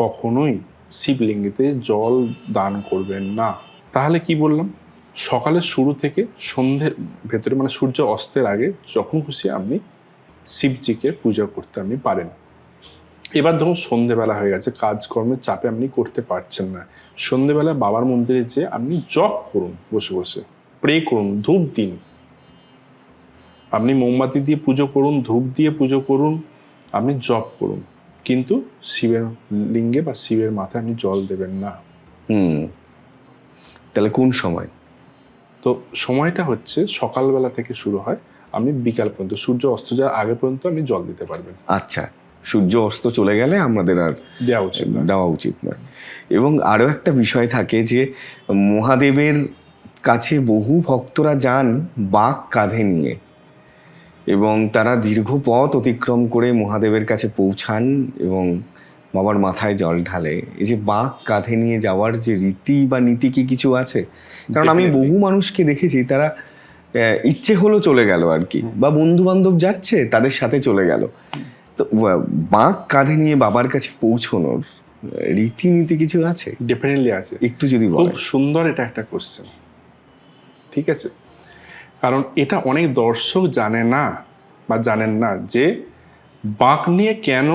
কখনোই শিবলিঙ্গেতে জল দান করবেন না। তাহলে কি বললাম, সকালের শুরু থেকে সন্ধ্যের ভেতরে, মানে সূর্য অস্তের আগে যখন খুশি আপনি শিবজিকে পূজা করতে আপনি পারেন। এবার ধরুন সন্ধেবেলা হয়ে গেছে, কাজকর্মের চাপে আপনি করতে পারছেন না, সন্ধেবেলা বাবার মন্দিরে যেয়ে আপনি জপ করুন, বসে বসে প্রে করুন, ধূপ দিন, আপনি মোমবাতি দিয়ে পুজো করুন, ধূপ দিয়ে পুজো করুন, আপনি জপ করুন, কিন্তু শিবের লিঙ্গে বা শিবের মাথায় আপনি জল দেবেন না। তাহলে কোন সময়? তো সময়টা হচ্ছে সকালবেলা থেকে শুরু হয়, আপনি বিকাল পর্যন্ত, সূর্য অস্ত যাওয়ার আগে পর্যন্ত আপনি জল দিতে পারবেন। আচ্ছা, সূর্য অস্ত চলে গেলে আমাদের আর দেওয়া উচিত নয়। এবং আরও একটা বিষয় থাকে যে মহাদেবের কাছে বহু ভক্তরা যান বাঁক কাঁধে নিয়ে, এবং তারা দীর্ঘ পথ অতিক্রম করে মহাদেবের কাছে পৌঁছান এবং বাবার মাথায় জল ঢালে। এই যে বাঁক কাঁধে নিয়ে যাওয়ার যে রীতি বা নীতি কি কিছু আছে? কারণ আমি বহু মানুষকে দেখেছি, তারা ইচ্ছে হলো চলে গেল আর কি, বা বন্ধু বান্ধব যাচ্ছে তাদের সাথে চলে গেল। তো বাঁক কাঁধে নিয়ে বাবার কাছে পৌঁছানোর রীতিনীতি কিছু আছে? ডেফিনেটলি আছে, একটু যদি খুব সুন্দর। এটা একটা কোশ্চেন, ঠিক আছে? কারণ এটা অনেক দর্শক জানে না বা জানেন না যে বাঁক নিয়ে কেন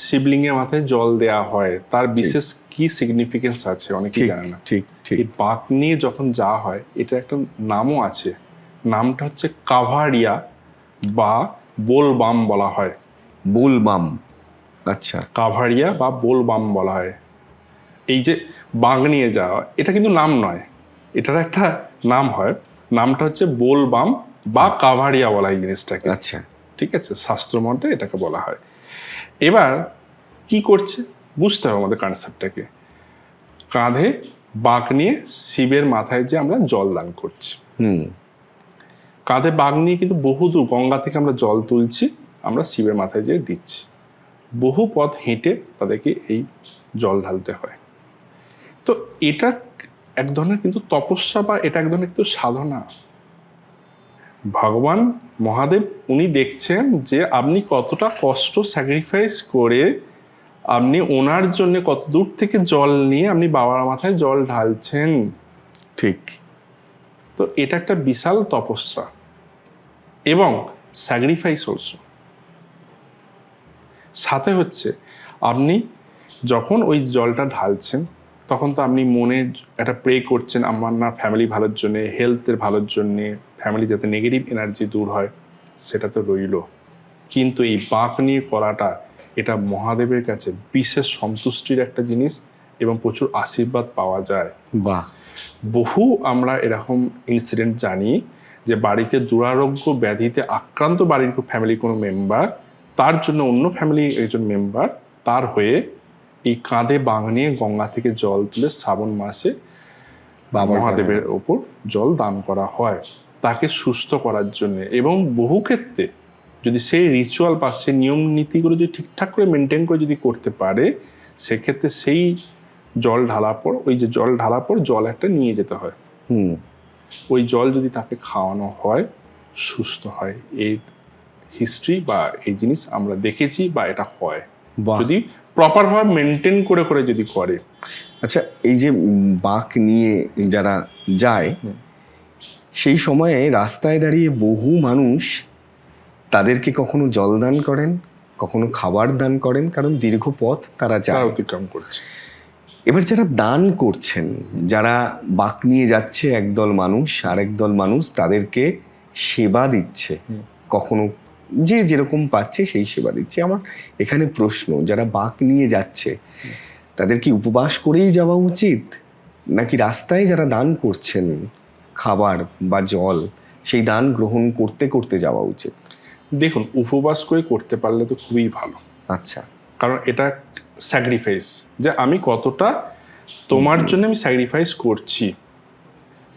শিবলিঙ্গের মাথায় জল দেওয়া হয়, তার বিশেষ কি সিগনিফিকেন্স আছে, অনেকেই জানে না। ঠিক ঠিক। এই বাঁক নিয়ে যখন যাওয়া হয়, এটা একটা নামও আছে, নামটা হচ্ছে কাভারিয়া বা বোলবাম বলা হয়। বোলবাম, আচ্ছা, কাভারিয়া বা বোলবাম বলা হয়। এই যে বাঁক নিয়ে যাওয়া, এটা কিন্তু নাম নয়, এটার একটা নাম হয়, নামটা হচ্ছে বোলবাম বা কাভারিয়া বলা হয় জিনিসটাকে। আচ্ছা, ঠিক আছে, শাস্ত্রমতে এটাকে বলা হয়। এবার কি করছে বুঝতে হবে আমাদের কনসেপ্টটাকে। কাঁধে বাঁক নিয়ে শিবের মাথায় যে আমরা জল দান করছি, কাঁধে বাঁক নিয়ে কিন্তু বহুদূর গঙ্গা থেকে আমরা জল তুলছি, আমরা শিবের মাথায় যেয়ে দিচ্ছি, বহু পথ হেঁটে তাদেরকে এই জল ঢালতে হয়। তো এটা এক ধরনের কিন্তু তপস্যা, বা এটা এক ধরনের কিন্তু সাধনা। ভগবান মহাদেব উনি দেখছেন যে আপনি কতটা কষ্ট স্যাক্রিফাইস করে আপনি ওনার জন্য কত দূর থেকে জল নিয়ে আপনি বাবার মাথায় জল ঢালছেন। ঠিক। তো এটা একটা বিশাল তপস্যা এবং স্যাক্রিফাইস অলসো। সাথে হচ্ছে আপনি যখন ওই জলটা ঢালছেন তখন তো আপনি মনে একটা প্রে করছেন আমার না ফ্যামিলি ভালোর জন্যে, হেলথের ভালোর জন্যে, ফ্যামিলি যাতে নেগেটিভ এনার্জি দূর হয়, সেটা তো রইল। কিন্তু এই বাঁক নিয়ে করাটা এটা মহাদেবের কাছে বিশেষ সন্তুষ্টির একটা জিনিস এবং প্রচুর আশীর্বাদ পাওয়া যায়। বাহ। বহু আমরা এরকম ইনসিডেন্ট জানি যে বাড়িতে দুরারোগ্য ব্যাধিতে আক্রান্ত বাড়ির ফ্যামিলির কোনো মেম্বার, তার জন্য অন্য ফ্যামিলি একজন মেম্বার তার হয়ে এই কাঁধে বাঁক নিয়ে গঙ্গা থেকে জল তুলে শ্রাবণ মাসে মহাদেবের ওপর জল দান করা হয় তাকে সুস্থ করার জন্য। এবং বহু ক্ষেত্রে যদি সেই রিচুয়াল বা সেই নিয়ম নীতিগুলো যদি ঠিকঠাক করে মেনটেন করে যদি করতে পারে, সেক্ষেত্রে সেই জল ঢালার পর ওই যে জল ঢালার পর জল একটা নিয়ে যেতে হয়, ওই জল যদি তাকে খাওয়ানো হয় সুস্থ হয়। এই হিস্ট্রি বা এই জিনিস আমরা দেখেছি বা এটা হয় যদি প্রপারভাবে মেনটেন করে করে যদি করে। আচ্ছা, এই যে বাঁক নিয়ে যারা যায় সেই সময়ে রাস্তায় দাঁড়িয়ে বহু মানুষ তাদেরকে কখনো জল দান করেন, কখনো খাবার দান করেন, কারণ দীর্ঘ পথ তারা যায়, অতিক্রম করছে। এবার যারা দান করছেন, যারা বাঁক নিয়ে যাচ্ছে একদল মানুষ, আর একদল মানুষ তাদেরকে সেবা দিচ্ছে, কখনো যে যেরকম পাচ্ছে সেই সেবা দিচ্ছে। আমার এখানে প্রশ্ন, যারা বাঁক নিয়ে যাচ্ছে তাদের কি উপবাস করেই যাওয়া উচিত, নাকি রাস্তায় যারা দান করছেন খাবার বা জল সেই দান গ্রহণ করতে করতে যাওয়া উচিত? দেখুন, উপবাস করে করতে পারলে তো খুবই ভালো। আচ্ছা, কারণ এটা স্যাক্রিফাইস, যে আমি কতটা তোমার জন্য আমি স্যাক্রিফাইস করছি।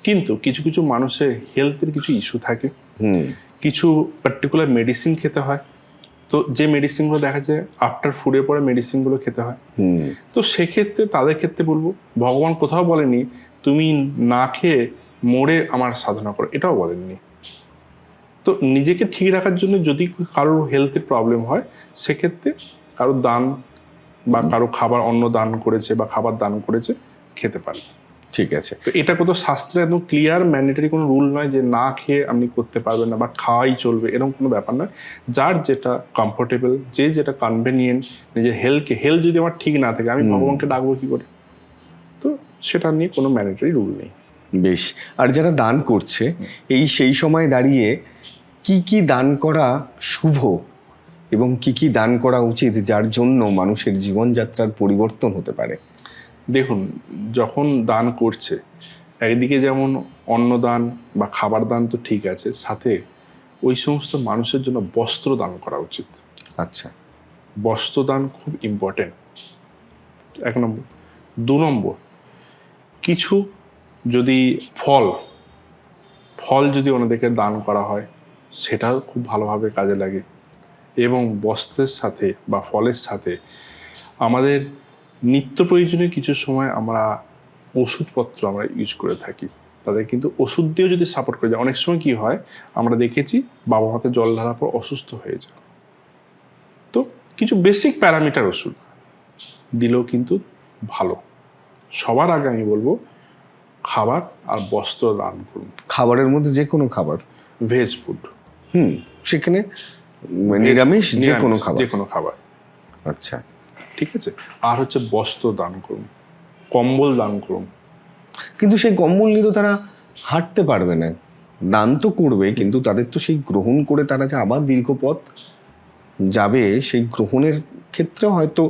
কিন্তু কিছু কিছু মানুষের হেলথের কিছু ইস্যু থাকে, কিছু পার্টিকুলার মেডিসিন খেতে হয়, তো যে মেডিসিনগুলো দেখা যায় আফটার ফুডের পরে মেডিসিনগুলো খেতে হয়। তো সেক্ষেত্রে তাদের ক্ষেত্রে বলবো, ভগবান কোথাও বলেনি তুমি না খেয়ে মরে আমার সাধনা করো, এটাও বলেননি। তো নিজেকে ঠিক রাখার জন্য যদি কারোর হেলথের প্রবলেম হয়, সেক্ষেত্রে কারো দান বা কারো খাবার অন্ন দান করেছে বা খাবার দান করেছে খেতে পারে। ঠিক আছে। তো এটা কত শাস্ত্রে একদম ক্লিয়ার ম্যান্ডেটরি কোনো রুল নয় যে না খেয়ে আপনি করতে পারবেন না বা খাওয়াই চলবে, এরকম কোনো ব্যাপার নয়। যার যেটা কমফোর্টেবল, যে যেটা কনভেনিয়েন্ট, নিজের হেলথ যদি আমার ঠিক না থাকে আমি ভগবানকে ডাকবো কী করে? তো সেটা নিয়ে কোনো ম্যান্ডেটরি রুল নেই। বেশ। আর যারা দান করছে এই সেই সময় দাঁড়িয়ে কি কি দান করা শুভ এবং কি কি দান করা উচিত যার জন্য মানুষের জীবনযাত্রার পরিবর্তন হতে পারে? দেখুন, যখন দান করছে একদিকে যেমন অন্নদান বা খাবার দান তো ঠিক আছে, সাথে ওই সমস্ত মানুষের জন্য বস্ত্র দান করা উচিত। আচ্ছা, বস্ত্র দান খুব ইম্পর্টেন্ট, 1 নম্বর। 2 নম্বর, কিছু যদি ফল যদি ওনাদেরকে দান করা হয় সেটাও খুব ভালোভাবে কাজে লাগে। এবং বস্ত্রের সাথে বা ফলের সাথে আমাদের নিত্য প্রয়োজনীয় কিছু সময় আমরা ওষুধপত্র আমরা ইউজ করে থাকি, তাদের কিন্তু ওষুধ দিয়েও যদি সাপোর্ট করে যায়। অনেক সময় কি হয় আমরা দেখেছি বাবা হাতে জল ঢালার পর অসুস্থ হয়ে যায়, তো কিছু বেসিক প্যারামিটার ওষুধ দিলেও কিন্তু ভালো। সবার আগে আমি বলবো খাবার আর বস্ত্র দান করুন। খাবারের মধ্যে যে কোনো খাবার, ভেজ ফুড, সেখানে নিরামিষ যে কোনো খাবার। আচ্ছা, ঠিক আছে। আর হচ্ছে বস্ত্র দান করুন, কম্বল দান করুন। কিন্তু সেই কম্বল নিয়ে তো তারা হাঁটতে পারবে না, দান তো করবে কিন্তু তাদের তো সেই গ্রহণ করে তারা যে আবার দীর্ঘ পথ যাবে, সেই গ্রহণের ক্ষেত্রে হয়তো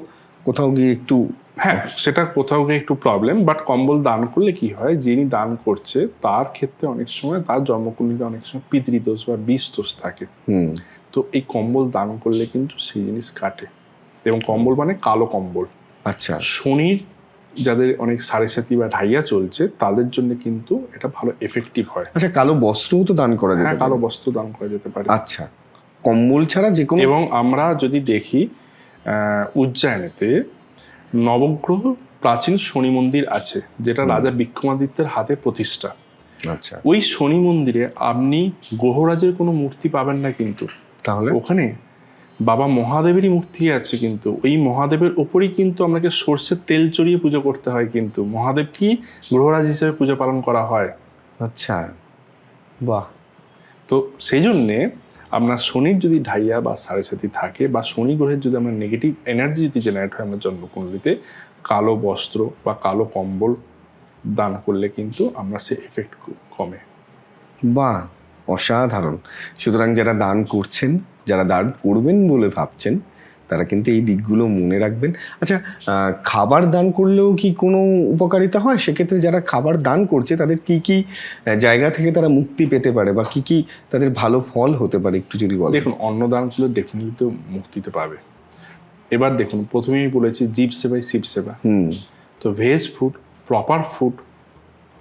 কোথাও গিয়ে একটু, হ্যাঁ সেটা কোথাও গিয়ে একটু প্রবলেম। বাট কম্বল দান করলে কি হয়, যিনি দান করছে তার ক্ষেত্রে অনেক সময় তার জন্মকুণ্ডিতে অনেক সময় পিতৃদোষ বা বিষ দোষ থাকে, তো এই কম্বল দান করলে কিন্তু সেই জিনিস কাটে। এবং কম্বল মানে কালো কম্বল। আচ্ছা, শনির যাদের অনেক সাড়ে সাথী বা ঢাইয়া চলছে তাদের জন্য কিন্তু এটা ভালো এফেক্টিভ হয়। আচ্ছা, কালো বস্ত্রও তো দান করা যেতে পারে? কালো বস্ত্র দান করা যেতে পারে। আচ্ছা, কম্বল ছাড়া যে কোনো। এবং আমরা যদি দেখি উজ্জয়িনীতে নবগ্রহ প্রাচীন শনি মন্দির আছে, যেটা রাজা বিক্রমাদিত্যের হাতে প্রতিষ্ঠা। আচ্ছা, ওই শনি মন্দিরে আপনি গ্রহরাজের কোনো মূর্তি পাবেন না, কিন্তু তাহলে ওখানে বাবা মহাদেবেরই মূর্তি আছে, কিন্তু ওই মহাদেবের ওপরেই কিন্তু আমাকে সর্ষের তেল চড়িয়ে পুজো করতে হয়, কিন্তু মহাদেব কি গ্রহরাজ হিসেবে পূজা পালন করা হয়। আচ্ছা, বাহ। তো সেই জন্যে আপনার শনির যদি ঢাইয়া বা সাড়ে সাথী থাকে, বা শনি গ্রহের যদি আমরা নেগেটিভ এনার্জি যদি জেনারেট হয় আমার জন্মকুণ্ডলিতে, কালো বস্ত্র বা কালো কম্বল দান করলে কিন্তু আমরা সে এফেক্ট কমে। বাহ, অসাধারণ। সুতরাং যারা দান করছেন, যারা দান করবেন বলে ভাবছেন, তারা কিন্তু এই দিকগুলো মনে রাখবেন। আচ্ছা, খাবার দান করলেও কি কোনো উপকারিতা হয়? সেক্ষেত্রে যারা খাবার দান করছে তাদের কি কি জায়গা থেকে তারা মুক্তি পেতে পারে, বা কি কি তাদের ভালো ফল হতে পারে, একটু যদি বলেন। দেখুন, অন্নদান করলে ডেফিনেটলি তো মুক্তি তো পাবে। এবার দেখুন, প্রথমেই বলেছি জীব সেবাই শিব সেবা। তো ভেজ ফুড, প্রপার ফুড,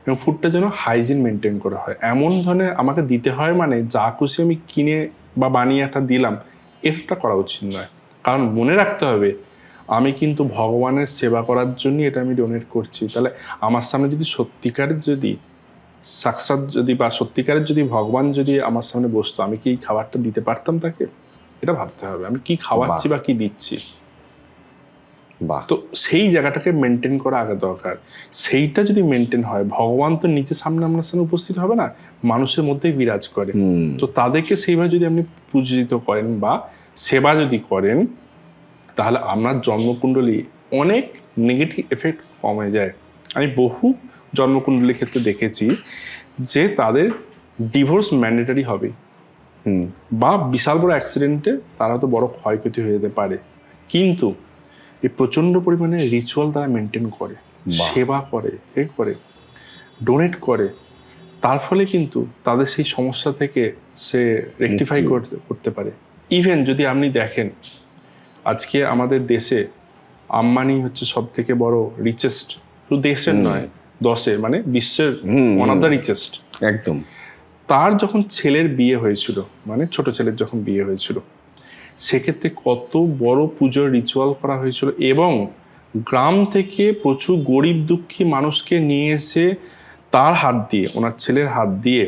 এবং ফুডটা যেন হাইজিন মেনটেন করা হয়, এমন ধরনের আমাকে দিতে হয়, মানে যা খুশি আমি কিনে বা বানিয়ে একটা দিলাম, এটা করা উচিত নয়। কারণ মনে রাখতে হবে, আমি কিন্তু ভগবানের সেবা করার জন্য এটা আমি ডোনেট করছি। তাহলে আমার সামনে যদি সত্যিকারের যদি সাক্ষাৎ যদি বা সত্যিকারের যদি ভগবান যদি আমার সামনে বসতো, আমি কি এই খাবারটা দিতে পারতাম তাকে? এটা ভাবতে হবে আমি কি খাওয়াচ্ছি বা কি দিচ্ছি। বাহ। তো সেই জায়গাটাকে মেনটেন করা আগে দরকার। সেইটা যদি মেনটেন হয়, ভগবান তো নিজে সামনে আপনার সামনে উপস্থিত হবে না, মানুষের মধ্যেই বিরাজ করে। তো তাদেরকে সেইভাবে যদি আপনি পূজিত করেন বা সেবা যদি করেন, তাহলে আপনার জন্মকুণ্ডলী অনেক নেগেটিভ এফেক্ট কমে যায়। আমি বহু জন্মকুণ্ডলীর ক্ষেত্রে দেখেছি যে তাদের ডিভোর্স ম্যান্ডেটারি হবে, বা বিশাল বড় অ্যাক্সিডেন্টে তারা তো বড় ক্ষয়ক্ষতি হয়ে যেতে পারে, কিন্তু এই প্রচণ্ড পরিমাণে রিচুয়াল তারা মেনটেন করে, সেবা করে, ডোনেট করে, তার ফলে কিন্তু তাদের সেই সমস্যা থেকে সে রেকটিফাই করতে পারে। ইভেন যদি আপনি দেখেন, আজকে আমাদের দেশে আম্বানি হচ্ছে সব থেকে বড় রিচেস্ট, শুধু দেশের নয়, মানে বিশ্বের ওয়ান অফ দ্য রিচেস্ট। একদম। তার যখন ছেলের বিয়ে হয়েছিল, মানে ছোট ছেলের যখন বিয়ে হয়েছিল, সেক্ষেত্রে কত বড় পুজোর রিচুয়াল করা হয়েছিল, এবং গ্রাম থেকে প্রচুর গরিব দুঃখী মানুষকে নিয়ে এসে তার হাত দিয়ে, ওনার ছেলের হাত দিয়ে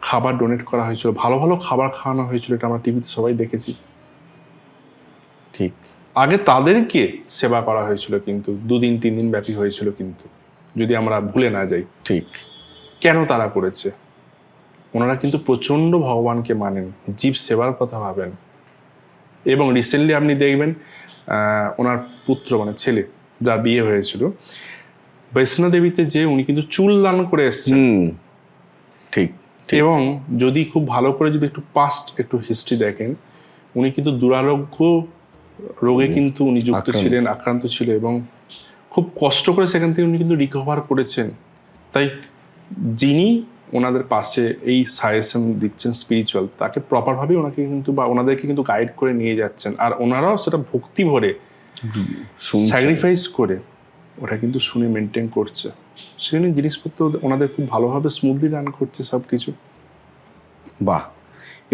খাবার ডোনেট করা হয়েছিল, ভালো ভালো খাবার খাওয়ানো হয়েছিল। এটা আমরা টিভিতে সবাই দেখেছি। ঠিক, আগে তাদেরকে সেবা করা হয়েছিল, কিন্তু 2 দিন 3 দিন ব্যাপী হয়েছিল, কিন্তু যদি আমরা ভুলে না যাই। ঠিক। কেন তারা করেছে? ওনারা কিন্তু প্রচণ্ড ভগবানকে মানেন, জীব সেবার কথা ভাবেন। এবং রিসেন্টলি আপনি দেখবেন ওনার পুত্র, মানে ছেলে যার বিয়ে হয়েছিল, বৈষ্ণোদেবীতে যে উনি কিন্তু চুল দান করে এসেছেন। ঠিক। এবং যদি খুব ভালো করে যদি একটু পাস্ট একটু হিস্ট্রি দেখেন, উনি কিন্তু দুরারোগ্য রোগে কিন্তু উনি যুক্ত ছিলেন, আক্রান্ত ছিল, এবং খুব কষ্ট করে সেখান থেকে উনি কিন্তু রিকভার করেছেন। তাই যিনি ওনাদের পাশে এই সাজেশন দিচ্ছেন স্পিরিচুয়াল, তাকে প্রপারভাবে ওনাকে কিন্তু বা ওনাদেরকে কিন্তু গাইড করে নিয়ে যাচ্ছেন, আর ওনারাও সেটা ভক্তি ভরে স্যাক্রিফাইস করে ওরা কিন্তু শুনে মেনটেন করছে। সেখানে জিনিসপত্র ওনাদের খুব ভালোভাবে স্মুথলি রান করছে সব কিছু। বাহ,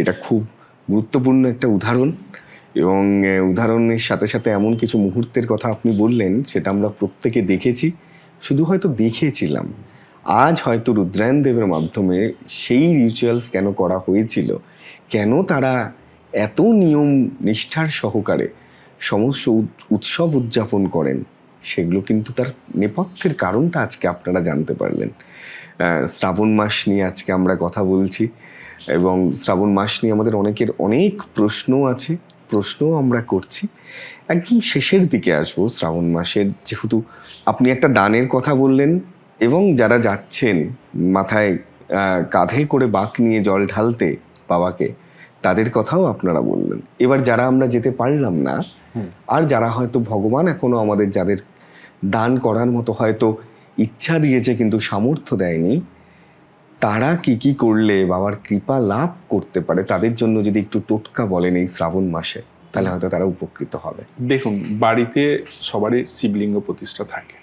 এটা খুব গুরুত্বপূর্ণ একটা উদাহরণ, এবং উদাহরণের সাথে সাথে এমন কিছু মুহূর্তের কথা আপনি বললেন, সেটা আমরা প্রত্যেকে দেখেছি। শুধু হয়তো দেখেছিলাম, আজ হয়তো রুদ্রায়ণ দেবের মাধ্যমে সেই রিচুয়ালস কেন করা হয়েছিল, কেন তারা এত নিয়ম নিষ্ঠার সহকারে সমস্ত উৎসব উদযাপন করেন, সেগুলো কিন্তু তার নেপথ্যের কারণটা আজকে আপনারা জানতে পারলেন। শ্রাবণ মাস নিয়ে আজকে আমরা কথা বলছি, এবং শ্রাবণ মাস নিয়ে আমাদের অনেকের অনেক প্রশ্ন আছে, প্রশ্নও আমরা করছি। একদম শেষের দিকে আসবো শ্রাবণ মাসের, যেহেতু আপনি একটা দানের কথা বললেন, এবং যারা যাচ্ছেন মাথায় কাঁধে করে বাঁক নিয়ে জল ঢালতে বাবাকে, তাদের কথাও আপনারা বললেন। এবার যারা আমরা যেতে পারলাম না, আর যারা হয়তো ভগবান এখনো আমাদের যাদের দান করার মতো হয়তো ইচ্ছা দিয়েছে কিন্তু সামর্থ্য দেয়নি, তারা কি কি করলে বাবার কৃপা লাভ করতে পারে, তাদের জন্য যদি একটু টোটকা বলেন এই শ্রাবণ মাসে, তাহলে হয়তো তারা উপকৃত হবে। দেখুন, বাড়িতে সবারই শিবলিঙ্গ প্রতিষ্ঠা থাকে।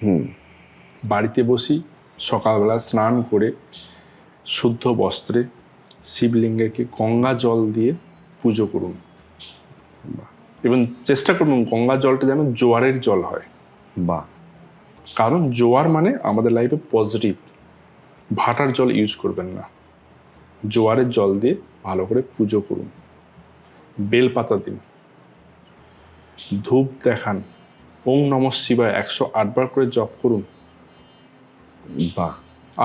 বাড়িতে বসি সকালবেলা স্নান করে শুদ্ধ বস্ত্রে শিবলিঙ্গকে গঙ্গা জল দিয়ে পুজো করুন, এবং চেষ্টা করুন গঙ্গা জলটা যেন জোয়ারের জল হয়। কারণ জোয়ার মানে আমাদের লাইফে পজিটিভ। ভাটার জল ইউজ করবেন না, জোয়ারের জল দিয়ে ভালো করে পুজো করুন, বেলপাতা দিন, ধূপ দেখান, ওং নমঃ শিবায় 108 বার করে জপ করুন, বাহ,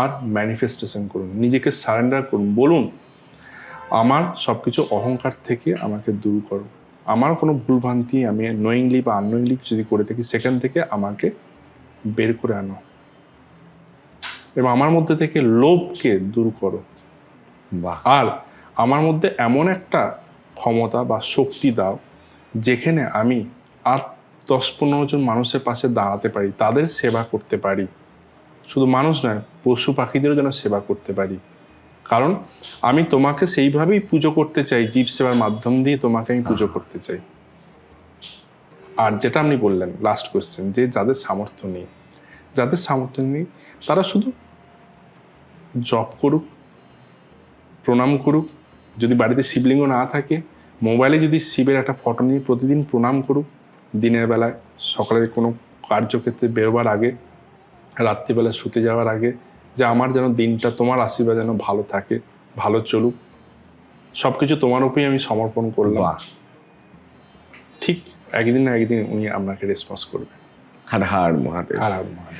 আর ম্যানিফেস্টেশন করুন, নিজেকে সারেন্ডার করুন, বলুন আমার সব কিছু অহংকার থেকে আমাকে দূর করো, আমার কোনো ভুলভ্রান্তি আমি নোয়িংলি বা আননোয়িংলি যদি করে থাকি সেখান থেকে আমাকে বের করে আনো, এবং আমার মধ্যে থেকে লোভকে দূর করো, বাহ, আর আমার মধ্যে এমন একটা ক্ষমতা বা শক্তি দাও যেখানে আমি আর 10-15 জন মানুষের পাশে দাঁড়াতে পারি, তাদের সেবা করতে পারি, শুধু মানুষ নয় পশু পাখিদেরও যেন সেবা করতে পারি, কারণ আমি তোমাকে সেইভাবেই পুজো করতে চাই, জীব সেবার মাধ্যম দিয়ে তোমাকে আমি পুজো করতে চাই। আর যেটা আপনি বললেন লাস্ট কোয়েশ্চেন, যে যাদের সামর্থ্য নেই, যাদের সামর্থ্য নেই তারা শুধু জপ করুক, প্রণাম করুক, যদি বাড়িতে শিবলিঙ্গ না থাকে মোবাইলে যদি শিবের একটা ফটো নিয়ে প্রতিদিন প্রণাম করুক, দিনের বেলায়, সকালে কোনো কার্যক্ষেত্রে বেরোবার আগে, রাত্রিবেলা শুতে যাওয়ার আগে, যে আমার যেন দিনটা তোমার আশীর্বাদ যেন ভালো থাকে, ভালো চলুক, সব কিছু তোমার উপরেই আমি সমর্পণ করলাম, বাহ। ঠিক একদিন না একদিন উনি আপনাকে রেসপন্স করবেন। হার হার মহাদেব। আর আর মহান।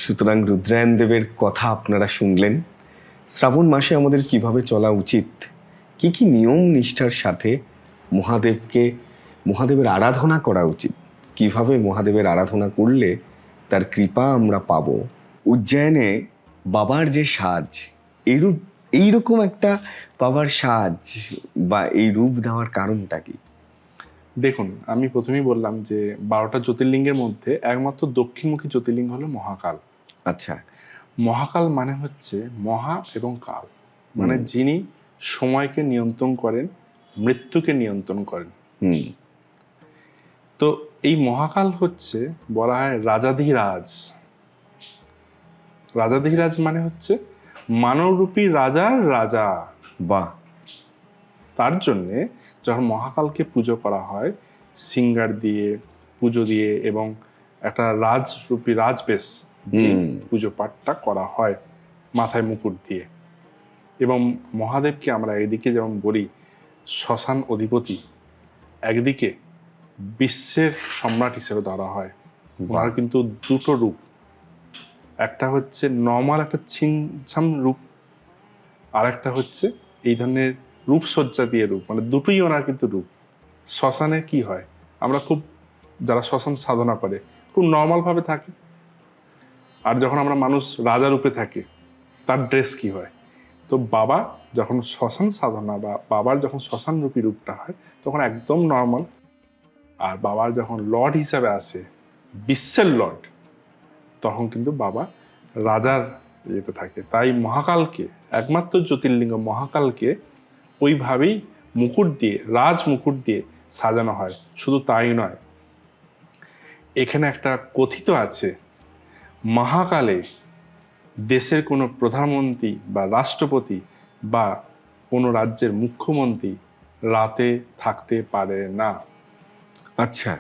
সুতরাং রুদ্রায়ণ দেবের কথা আপনারা শুনলেন। শ্রাবণ মাসে আমাদের কিভাবে চলা উচিত, কি কি নিয়ম নিষ্ঠার সাথে মহাদেবের আরাধনা করা উচিত, কিভাবে মহাদেবের আরাধনা করলে তার কৃপা আমরা পাব। উজ্জয়নে বাবার যে সাজ, এইরকম একটা বাবার সাজ বা এই রূপ দেওয়ার কারণটা কি? দেখুন, আমি প্রথমেই বললাম যে 12টা জ্যোতির্লিঙ্গের মধ্যে একমাত্র দক্ষিণমুখী জ্যোতির্লিঙ্গ হলো মহাকাল। আচ্ছা। মহাকাল মানে হচ্ছে মহা এবং কাল, মানে যিনি সময়কে নিয়ন্ত্রণ করেন, মৃত্যুকে নিয়ন্ত্রণ করেন। তো এই মহাকাল হচ্ছে বলা হয় রাজাধিরাজ। রাজাধিরাজ মানে হচ্ছে মানবরূপী রাজার রাজা। বাহ। তার জন্যে যখন মহাকালকে পুজো করা হয় সিঙ্গার দিয়ে, পুজো দিয়ে, এবং একটা রাজরূপী রাজবেশ দিয়ে পুজো পাঠটা করা হয়, মাথায় মুকুট দিয়ে। এবং মহাদেবকে আমরা এদিকে যেমন বলি শ্মশান অধিপতি, একদিকে বিশ্বের সম্রাট হিসেবে ধরা হয়। ওনার কিন্তু দুটো রূপ, একটা হচ্ছে নর্মাল একটা ছিমছাম রূপ, আর একটা হচ্ছে এই ধরনের রূপসজ্জা দিয়ে রূপ, মানে দুটোই ওনার কিন্তু রূপ। শ্মশানে কি হয়, আমরা খুব, যারা শ্মশান সাধনা করে খুব নর্মালভাবে থাকে, আর যখন আমরা মানুষ রাজা রূপে থাকে তার ড্রেস কি হয়। তো বাবা যখন শ্মশান সাধনা বা বাবার যখন শ্মশান রূপী রূপটা হয় তখন একদম নর্মাল, আর বাবার যখন লর্ড হিসাবে আসে, বিশ্বের লর্ড, তখন কিন্তু বাবা রাজার ইয়েতে থাকে। তাই মহাকালকে, একমাত্র জ্যোতির্লিঙ্গ মহাকালকে ওইভাবেই মুকুট দিয়ে, রাজ মুকুট দিয়ে সাজানো হয়। শুধু তাই নয়, এখানে একটা কথিত আছে, মহাকালে দেশের কোনো প্রধানমন্ত্রী বা রাষ্ট্রপতি বা কোনো রাজ্যের মুখ্যমন্ত্রী রাতে থাকতে পারে না। আচ্ছা,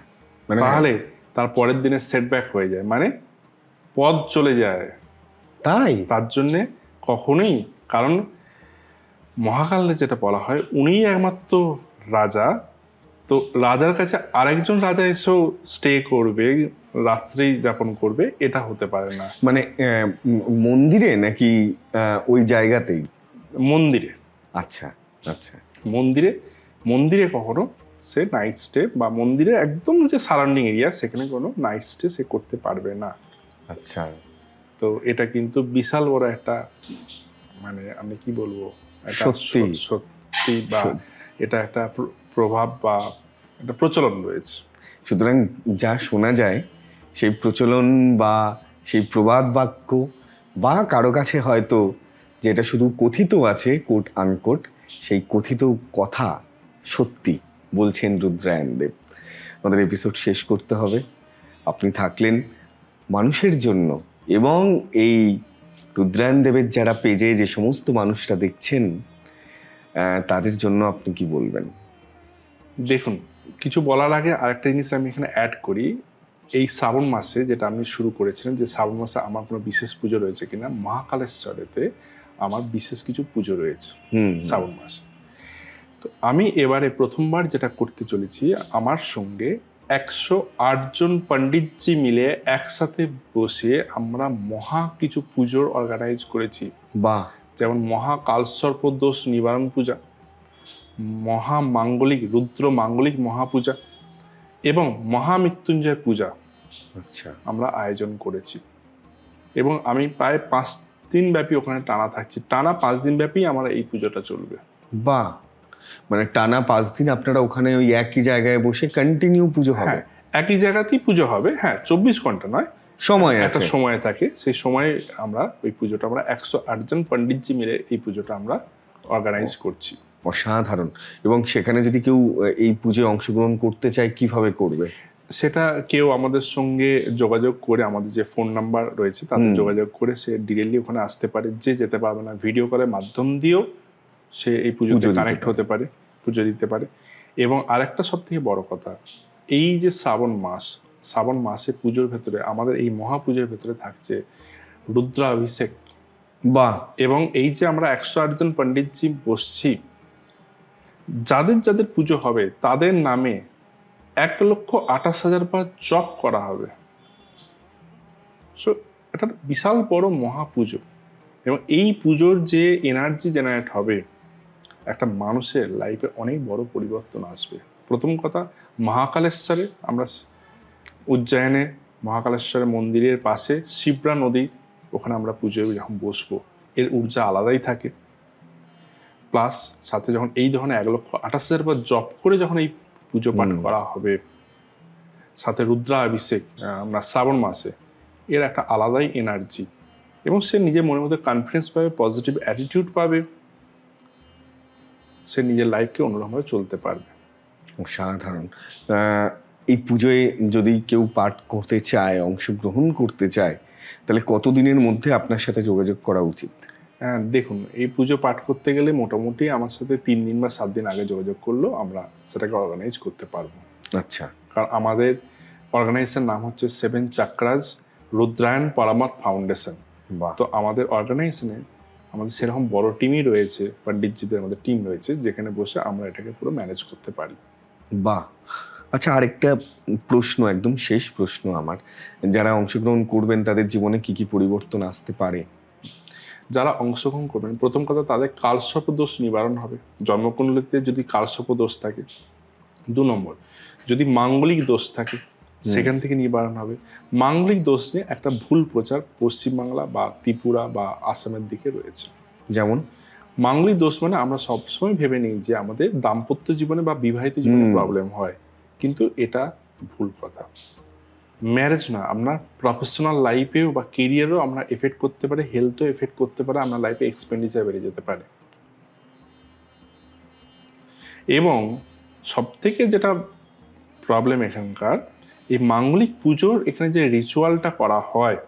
মানে তাহলে তার পরের দিনে সেটব্যাক হয়ে যায়, মানে পদ চলে যায়। তাই তার জন্যে কখনোই, কারণ মহাকালে যেটা বলা হয় উনিই একমাত্র রাজা, তো রাজার কাছে আরেকজন রাজা এসেও স্টে করবে, রাত্রি যাপন করবে, এটা হতে পারে না। মানে মন্দিরে নাকি ওই জায়গাতেই? মন্দিরে। আচ্ছা আচ্ছা। মন্দিরে কখনো সে নাইট স্টে, বা মন্দিরে একদম যে সারাউন্ডিং এরিয়া সেখানে কোনো নাইট স্টে সে করতে পারবে না। আচ্ছা। তো এটা কিন্তু বিশাল বড় একটা, মানে আমি কি বলবো, সত্যি বা এটা একটা প্রভাব বা একটা প্রচলন রয়েছে। সুতরাং যা শোনা যায় সেই প্রচলন বা সেই প্রবাদ বাক্য বা কারো কাছে হয়তো যেটা শুধু কথিত আছে কোট আনকোট, সেই কথিত কথা সত্যি বলছেন রুদ্রায়ণ দেব। আমাদের এপিসোড শেষ করতে হবে। আপনি থাকলেন মানুষের জন্য, এবং এই রুদ্রায়ণ দেবের যারা পেজে যে সমস্ত মানুষরা দেখছেন তাদের জন্য আপনি কি বলবেন? দেখুন, কিছু বলার আগে আরেকটা জিনিস আমি এখানে অ্যাড করি। এই শ্রাবণ মাসে যেটা আপনি শুরু করেছিলেন যে শ্রাবণ মাসে আমার কোনো বিশেষ পুজো রয়েছে কিনা, মহাকালেশ্বরেতে আমার বিশেষ কিছু পুজো রয়েছে শ্রাবণ মাসে। তো আমি এবারে প্রথমবার যেটা করতে চলেছি, আমার সঙ্গে 108 জন পণ্ডিতজি মিলে একসাথে বসে আমরা মহা কিছু পুজোর অর্গানাইজ করেছি। বাহ, যেমন মহাকালসর্প দোষ নিবারণ পূজা, মহামাঙ্গলিক রুদ্র মাঙ্গলিক মহাপূজা এবং মহামৃত্যুঞ্জয় পূজা আচ্ছা, আমরা আয়োজন করেছি। এবং আমি প্রায় 5 দিন ব্যাপী ওখানে টানা থাকছি। টানা 5 দিন ব্যাপী আমার এই পুজোটা চলবে। বাহ, মানে টানা 5 দিন আপনারা ওখানে ওই একই জায়গায় বসে কন্টিনিউ পুজো হবে? হ্যাঁ, একই জায়গাতেই পুজো হবে। হ্যাঁ, 24 ঘন্টা নয়, সময় একটা আছে। সময় থাকে। সেই সময়ে আমরা ওই পুজোটা আমরা 108 জন পণ্ডিতজি মিলে এই পুজোটা আমরা অর্গানাইজ করছি। অসাধারণ। এবং সেখানে যদি কেউ এই পুজোয় অংশগ্রহণ করতে চায় কিভাবে করবে? সেটা কেউ আমাদের সঙ্গে যোগাযোগ করে, আমাদের যে ফোন নাম্বার রয়েছে তাতে যোগাযোগ করে সে ডিরেক্টলি ওখানে আসতে পারে। যে যেতে পারবে না, ভিডিও কলের মাধ্যম দিয়েও সে এই পুজোতে কানেক্ট হতে পারে, পুজো দিতে পারে। এবং আরেকটা সব থেকে বড় কথা, এই যে শ্রাবণ মাসে পুজোর ভেতরে আমাদের এই মহাপুজোর ভেতরে থাকছে রুদ্রাভিষেক। বাহ, এবং এই যে আমরা 108 জন পণ্ডিতজি বসছি, যাদের যাদের পুজো হবে তাদের নামে 1,28,000 বার জপ করা হবে। সো এটা বিশাল বড় মহাপুজো। এবং এই পুজোর যে এনার্জি জেনারেট হবে, একটা মানুষের লাইফে অনেক বড় পরিবর্তন আসবে। প্রথম কথা, মহাকালেশ্বরে আমরা উজ্জয়নে মহাকালেশ্বরের মন্দিরের পাশে শিপ্রা নদী, ওখানে আমরা পুজোয় যখন বসবো এর ঊর্জা আলাদাই থাকে। প্লাস সাথে যখন এই ধরনের 1,28,000 বার জপ করে যখন এই পুজো পাঠ করা হবে, সাথে রুদ্রাভিষেক আমরা শ্রাবণ মাসে, এর একটা আলাদাই এনার্জি। এবং সে নিজের মনের মধ্যে কনফিডেন্স পাবে, পজিটিভ অ্যাটিটিউড পাবে, সে নিজের লাইফকে অন্যরকমভাবে চলতে পারবে। অসাধারণ। এই পুজোয় যদি কেউ পাঠ করতে চায়, অংশগ্রহণ করতে চায়, তাহলে কতদিনের মধ্যে আপনার সাথে যোগাযোগ করা উচিত? হ্যাঁ, দেখুন, এই পুজো পাঠ করতে গেলে মোটামুটি আমার সাথে 3 দিন বা 7 দিন আগে যোগাযোগ করলেও আমরা সেটাকে অর্গানাইজ করতে পারবো। আচ্ছা, কারণ আমাদের অর্গানাইজেশন নাম হচ্ছে 7 চাক্রাস রুদ্রায়ণ পরামার্থ ফাউন্ডেশন। বাহ, তো আমাদের অর্গানাইজেশনে আমাদের সেরকম বড় টিমই রয়েছে, পণ্ডিতজিদের আমাদের টিম রয়েছে, যেখানে বসে আমরা এটাকে পুরো ম্যানেজ করতে পারি। বাহ। আচ্ছা, আরেকটা প্রশ্ন, একদম শেষ প্রশ্ন আমার, যারা অংশগ্রহণ করবেন তাদের জীবনে কি কি পরিবর্তন আসতে পারে? যারা অংশগ্রহণ করবেন, প্রথম কথা তাদের কালসর্প দোষ নিবারণ হবে। জন্মকুণ্ডলিতে যদি কালসর্প দোষ থাকে, 2 নম্বর যদি মাঙ্গলিক দোষ থাকে সেখান থেকে নিবারণ হবে। মাঙ্গলিক দোষ নিয়ে একটা ভুল প্রচার পশ্চিমবাংলা বা ত্রিপুরা বা আসামের দিকে রয়েছে। যেমন মাঙ্গলিক দোষ মানে আমরা সবসময় ভেবে নিই যে আমাদের দাম্পত্য জীবনে বা বিবাহিত জীবনে প্রবলেম হয়, কিন্তু এটা ভুল কথা। ম্যারেজ না, আপনার প্রফেশনাল লাইফেও বা কেরিয়ারেও আমরা এফেক্ট করতে পারে, হেলথও এফেক্ট করতে পারে, আপনার লাইফে এক্সপেন্ডিচার বেড়ে যেতে পারে। এবং সবথেকে যেটা প্রবলেম এখানকার, এই মাঙ্গলিক পুজোর এখানে যে রিচুয়ালটা করা হয়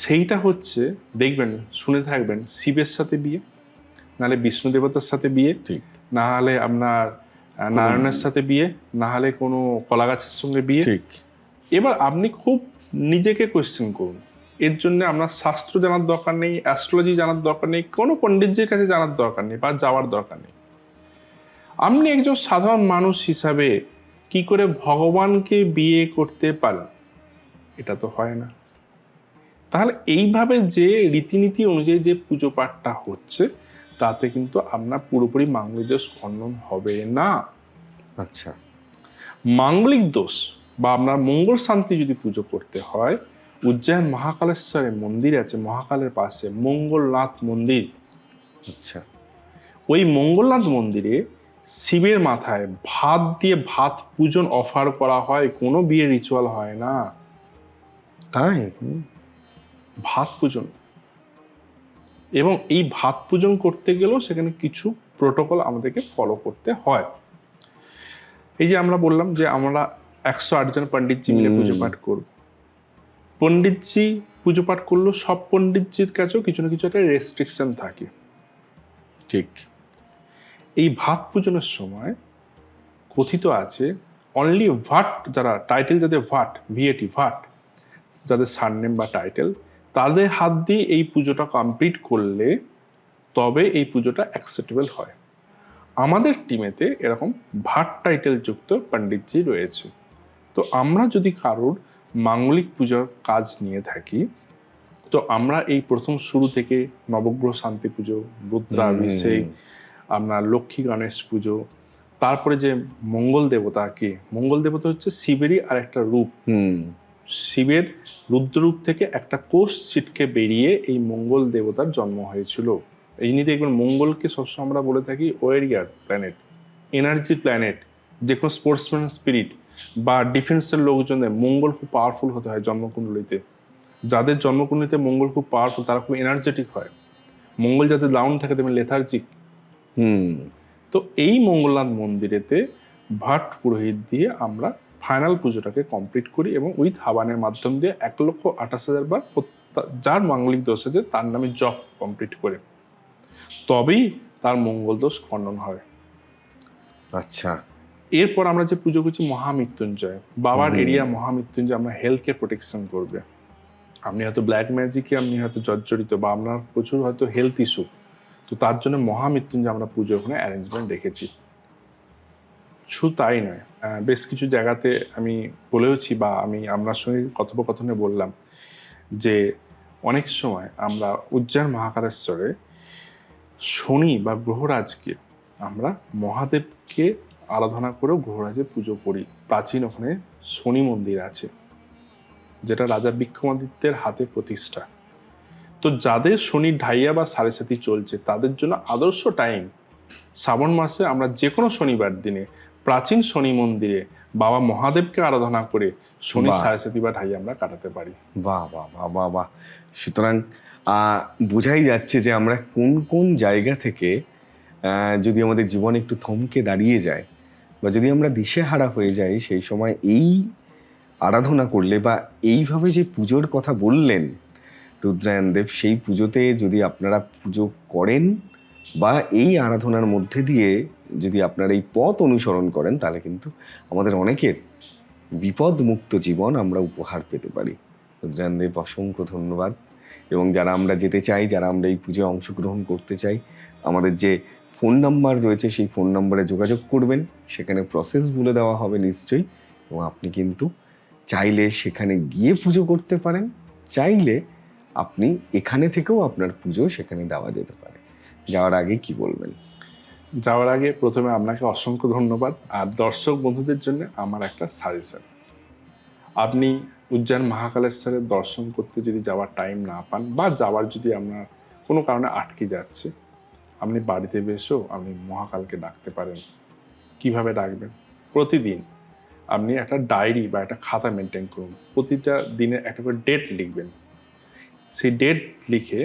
সেইটা হচ্ছে, দেখবেন শুনে থাকবেন, শিবের সাথে বিয়ে, নাহলে বিষ্ণু দেবতার সাথে বিয়ে, ঠিক, না হলে আপনার নারায়ণের সাথে বিয়ে, না হলে কোনো কলা গাছের সঙ্গে বিয়ে। ঠিক। এবার আপনি খুব নিজেকে কোয়েশ্চেন করুন, এর জন্য আপনার শাস্ত্র জানার দরকার নেই, অ্যাস্ট্রোলজি জানার দরকার নেই, কোনো পণ্ডিতজির কাছে জানার দরকার নেই বা যাওয়ার দরকার নেই। আপনি একজন সাধারণ মানুষ হিসাবে কি করে ভগবানকে বিয়ে করতে পারেন? এটা তো হয় না। তাহলে এইভাবে যে রীতিনীতি অনুযায়ী যে পুজো পাঠটা হচ্ছে, তাতে কিন্তু আপনার পুরোপুরি মাঙ্গলিক দোষ খণ্ডন হবে না। আচ্ছা, মাঙ্গলিক দোষ বা আপনার মঙ্গল শান্তি যদি পুজো করতে হয়, উজ্জয়ন মহাকালেশ্বরের মন্দির আছে, মহাকালের পাশে মঙ্গলনাথ মন্দির। আচ্ছা, ওই মঙ্গলনাথ মন্দিরে শিবের মাথায় ভাত দিয়ে ভাত পূজন অফার করা হয়, কোনো বিয়ে রিচুয়াল হয় না। তাই? ভাত পূজন। এবং এই ভাত পূজন করতে গেলেও সেখানে কিছু প্রোটোকল আমাদেরকে ফলো করতে হয়। এই যে আমরা বললাম যে আমরা 108 জন পণ্ডিতজি মিলে পুজো পাঠ করব। পণ্ডিতজি পুজো পাঠ করলেও সব পণ্ডিতজির কাছেও কিছু না কিছু একটা রেস্ট্রিকশন থাকে। ঠিক। এই ভাত পূজনের সময় কথিত আছে, অনলি ভাট, যারা টাইটেল, যাদের ভাট, ভিএটি ভাট, যাদের সারনেম বা টাইটেল, তাদের হাত দিয়ে এই পুজোটা কমপ্লিট করলে তবে এই পুজোটা অ্যাকসেপ্টেবল হয়। আমাদের টিমেতে এরকম ভাট টাইটেল যুক্ত পণ্ডিতজি রয়েছে। তো আমরা যদি কারোর মাঙ্গলিক পূজার কাজ নিয়ে থাকি, তো আমরা এই প্রথম শুরু থেকে নবগ্রহ শান্তি পুজো, রুদ্রাভিষেক, আপনার লক্ষ্মী গণেশ পুজো, তারপরে যে মঙ্গল দেবতাকে, মঙ্গল দেবতা হচ্ছে শিবেরই আর একটা রূপ। শিবের রুদ্ররূপ থেকে একটা কোষ ছিটকে বেরিয়ে এই মঙ্গল দেবতার জন্ম হয়েছিল। এই নিয়ে দেখবেন মঙ্গলকে সবসময় আমরা বলে থাকি ওয়ারিয়ার প্ল্যানেট, এনার্জি প্ল্যানেট। যে কোনো স্পোর্টসম্যান স্পিরিট বা ডিফেন্সের লোকজনের মঙ্গল খুব পাওয়ারফুল হতে হয় জন্মকুণ্ডলিতে। যাদের জন্মকুণ্ডলিতে মঙ্গল খুব পাওয়ারফুল তারা খুব এনার্জেটিক হয়। মঙ্গল যাদের ডাউন থাকে তেমন লেথার্জিক। তো এই মঙ্গলনাথ মন্দিরেতে ভাট পুরোহিত দিয়ে আমরা ফাইনাল পুজোটাকে কমপ্লিট করি এবং উইথ হাবানের মাধ্যম দিয়ে 1,28,000 বার যার মাঙ্গলিক দোষ আছে তার নামে জপ কমপ্লিট করে তবেই তার মঙ্গল দোষ খণ্ডন হয়। আচ্ছা, এরপর আমরা যে পুজো করছি মহামৃত্যুঞ্জয়, বাবার এরিয়া মহামৃত্যুঞ্জয়, আমরা হেলথকে প্রোটেকশন করবে। আপনি হয়তো ব্ল্যাক ম্যাজিকে আপনি হয়তো জর্জরিত বা আপনার প্রচুর হয়তো হেলথ ইস্যু, তো তার জন্য মহামৃত্যুঞ্জয় আমরা পুজো ওখানে অ্যারেঞ্জমেন্ট রেখেছি। শুধু তাই নয়, বেশ কিছু জায়গাতে আমি বলেওছি বা আমি আপনার সঙ্গে কথোপকথনে বললাম যে অনেক সময় আমরা উজ্জয়ন মহাকালেশ্বরে শনি বা গ্রহরাজকে আমরা মহাদেবকে আরাধনা করেও গ্রহরাজের পুজো করি। প্রাচীন ওখানে শনি মন্দির আছে যেটা রাজা বিক্রমাদিত্যের হাতে প্রতিষ্ঠা। তো যাদের শনি ঢাইয়া বা সাড়ে সাথী চলছে তাদের জন্য আদর্শ টাইম শ্রাবণ মাসে আমরা যে কোনো শনিবার দিনে প্রাচীন শনি মন্দিরে বাবা মহাদেবকে আরাধনা করে শনি সাড়ে সাথী বা ঢাইয়া আমরা কাটাতে পারি। বাহ বাহ বাহ বাহ বাহ। সুতরাং বোঝাই যাচ্ছে যে আমরা কোন কোন জায়গা থেকে যদি আমাদের জীবন একটু থমকে দাঁড়িয়ে যায় বা যদি আমরা দিশেহারা হয়ে যাই, সেই সময় এই আরাধনা করলে বা এইভাবে যে পুজোর কথা বললেন রুদ্রায়ণ দেব, সেই পুজোতে যদি আপনারা পুজো করেন বা এই আরাধনার মধ্যে দিয়ে যদি আপনারা এই পথ অনুসরণ করেন, তাহলে কিন্তু আমাদের অনেকের বিপদমুক্ত জীবন আমরা উপহার পেতে পারি। রুদ্রায়ণ দেব, অসংখ্য ধন্যবাদ। এবং যারা আমরা যেতে চাই, যারা আমরা এই পুজোয় অংশগ্রহণ করতে চাই, আমাদের যে ফোন নাম্বার রয়েছে সেই ফোন নাম্বারে যোগাযোগ করবেন, সেখানে প্রসেস বলে দেওয়া হবে নিশ্চয়ই। এবং আপনি কিন্তু চাইলে সেখানে গিয়ে পুজো করতে পারেন, চাইলে আপনি এখানে থেকেও আপনার পুজো সেখানে দেওয়া যেতে পারে। যাওয়ার আগে কি বলবেন? যাওয়ার আগে প্রথমে আপনাকে অসংখ্য ধন্যবাদ। আর দর্শক বন্ধুদের জন্য আমার একটা সাজেশন, আপনি উজ্জয়ন মহাকালেশ্বরের দর্শন করতে যদি যাওয়ার টাইম না পান বা যাওয়ার যদি আপনার কোনো কারণে আটকে যাচ্ছে, আপনি বাড়িতে বসেও আপনি মহাকালকে ডাকতে পারেন। কিভাবে ডাকবেন? প্রতিদিন আপনি একটা ডায়েরি বা একটা খাতা মেনটেন করুন, প্রতিটা দিনের একটা করে ডেট লিখবেন। সেই ডেট লিখে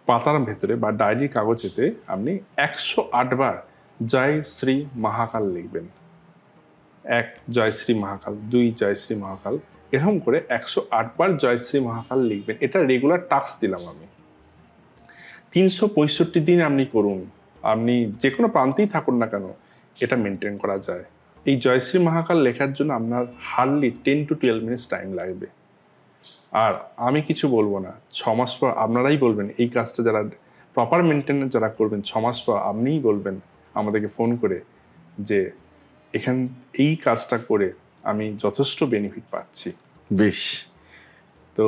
পাতার ভেতরে বা ডায়েরির কাগজেতে আপনি 108 বার জয় শ্রী মহাকাল লিখবেন। 1 জয় শ্রী মহাকাল, 2 জয় শ্রী মহাকাল, এরকম করে 108 বার জয় শ্রী মহাকাল লিখবেন। এটা রেগুলার টাস্ক দিলাম আমি। 365 দিন আপনি করুন, আপনি যে কোনো প্রান্তেই থাকুন না কেন এটা মেনটেন করা যায়। এই জয়শ্রী মহাকাল লেখার জন্য আপনার হার্ডলি 10 to 12 মিনিটস টাইম লাগবে। আর আমি কিছু বলবো না, 6 মাস পর আপনারাই বলবেন এই কাজটা যারা প্রপার মেনটেনেন্স যারা করবেন, 6 মাস পর আপনিই বলবেন আমাদেরকে ফোন করে যে এই কাজটা করে আমি যথেষ্ট বেনিফিট পাচ্ছি। বেশ, তো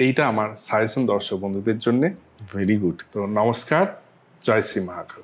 এইটা আমার সাজেশন দর্শক বন্ধুদের জন্যে। Very good. তো নমস্কার, জয় শ্রী মহাকাল।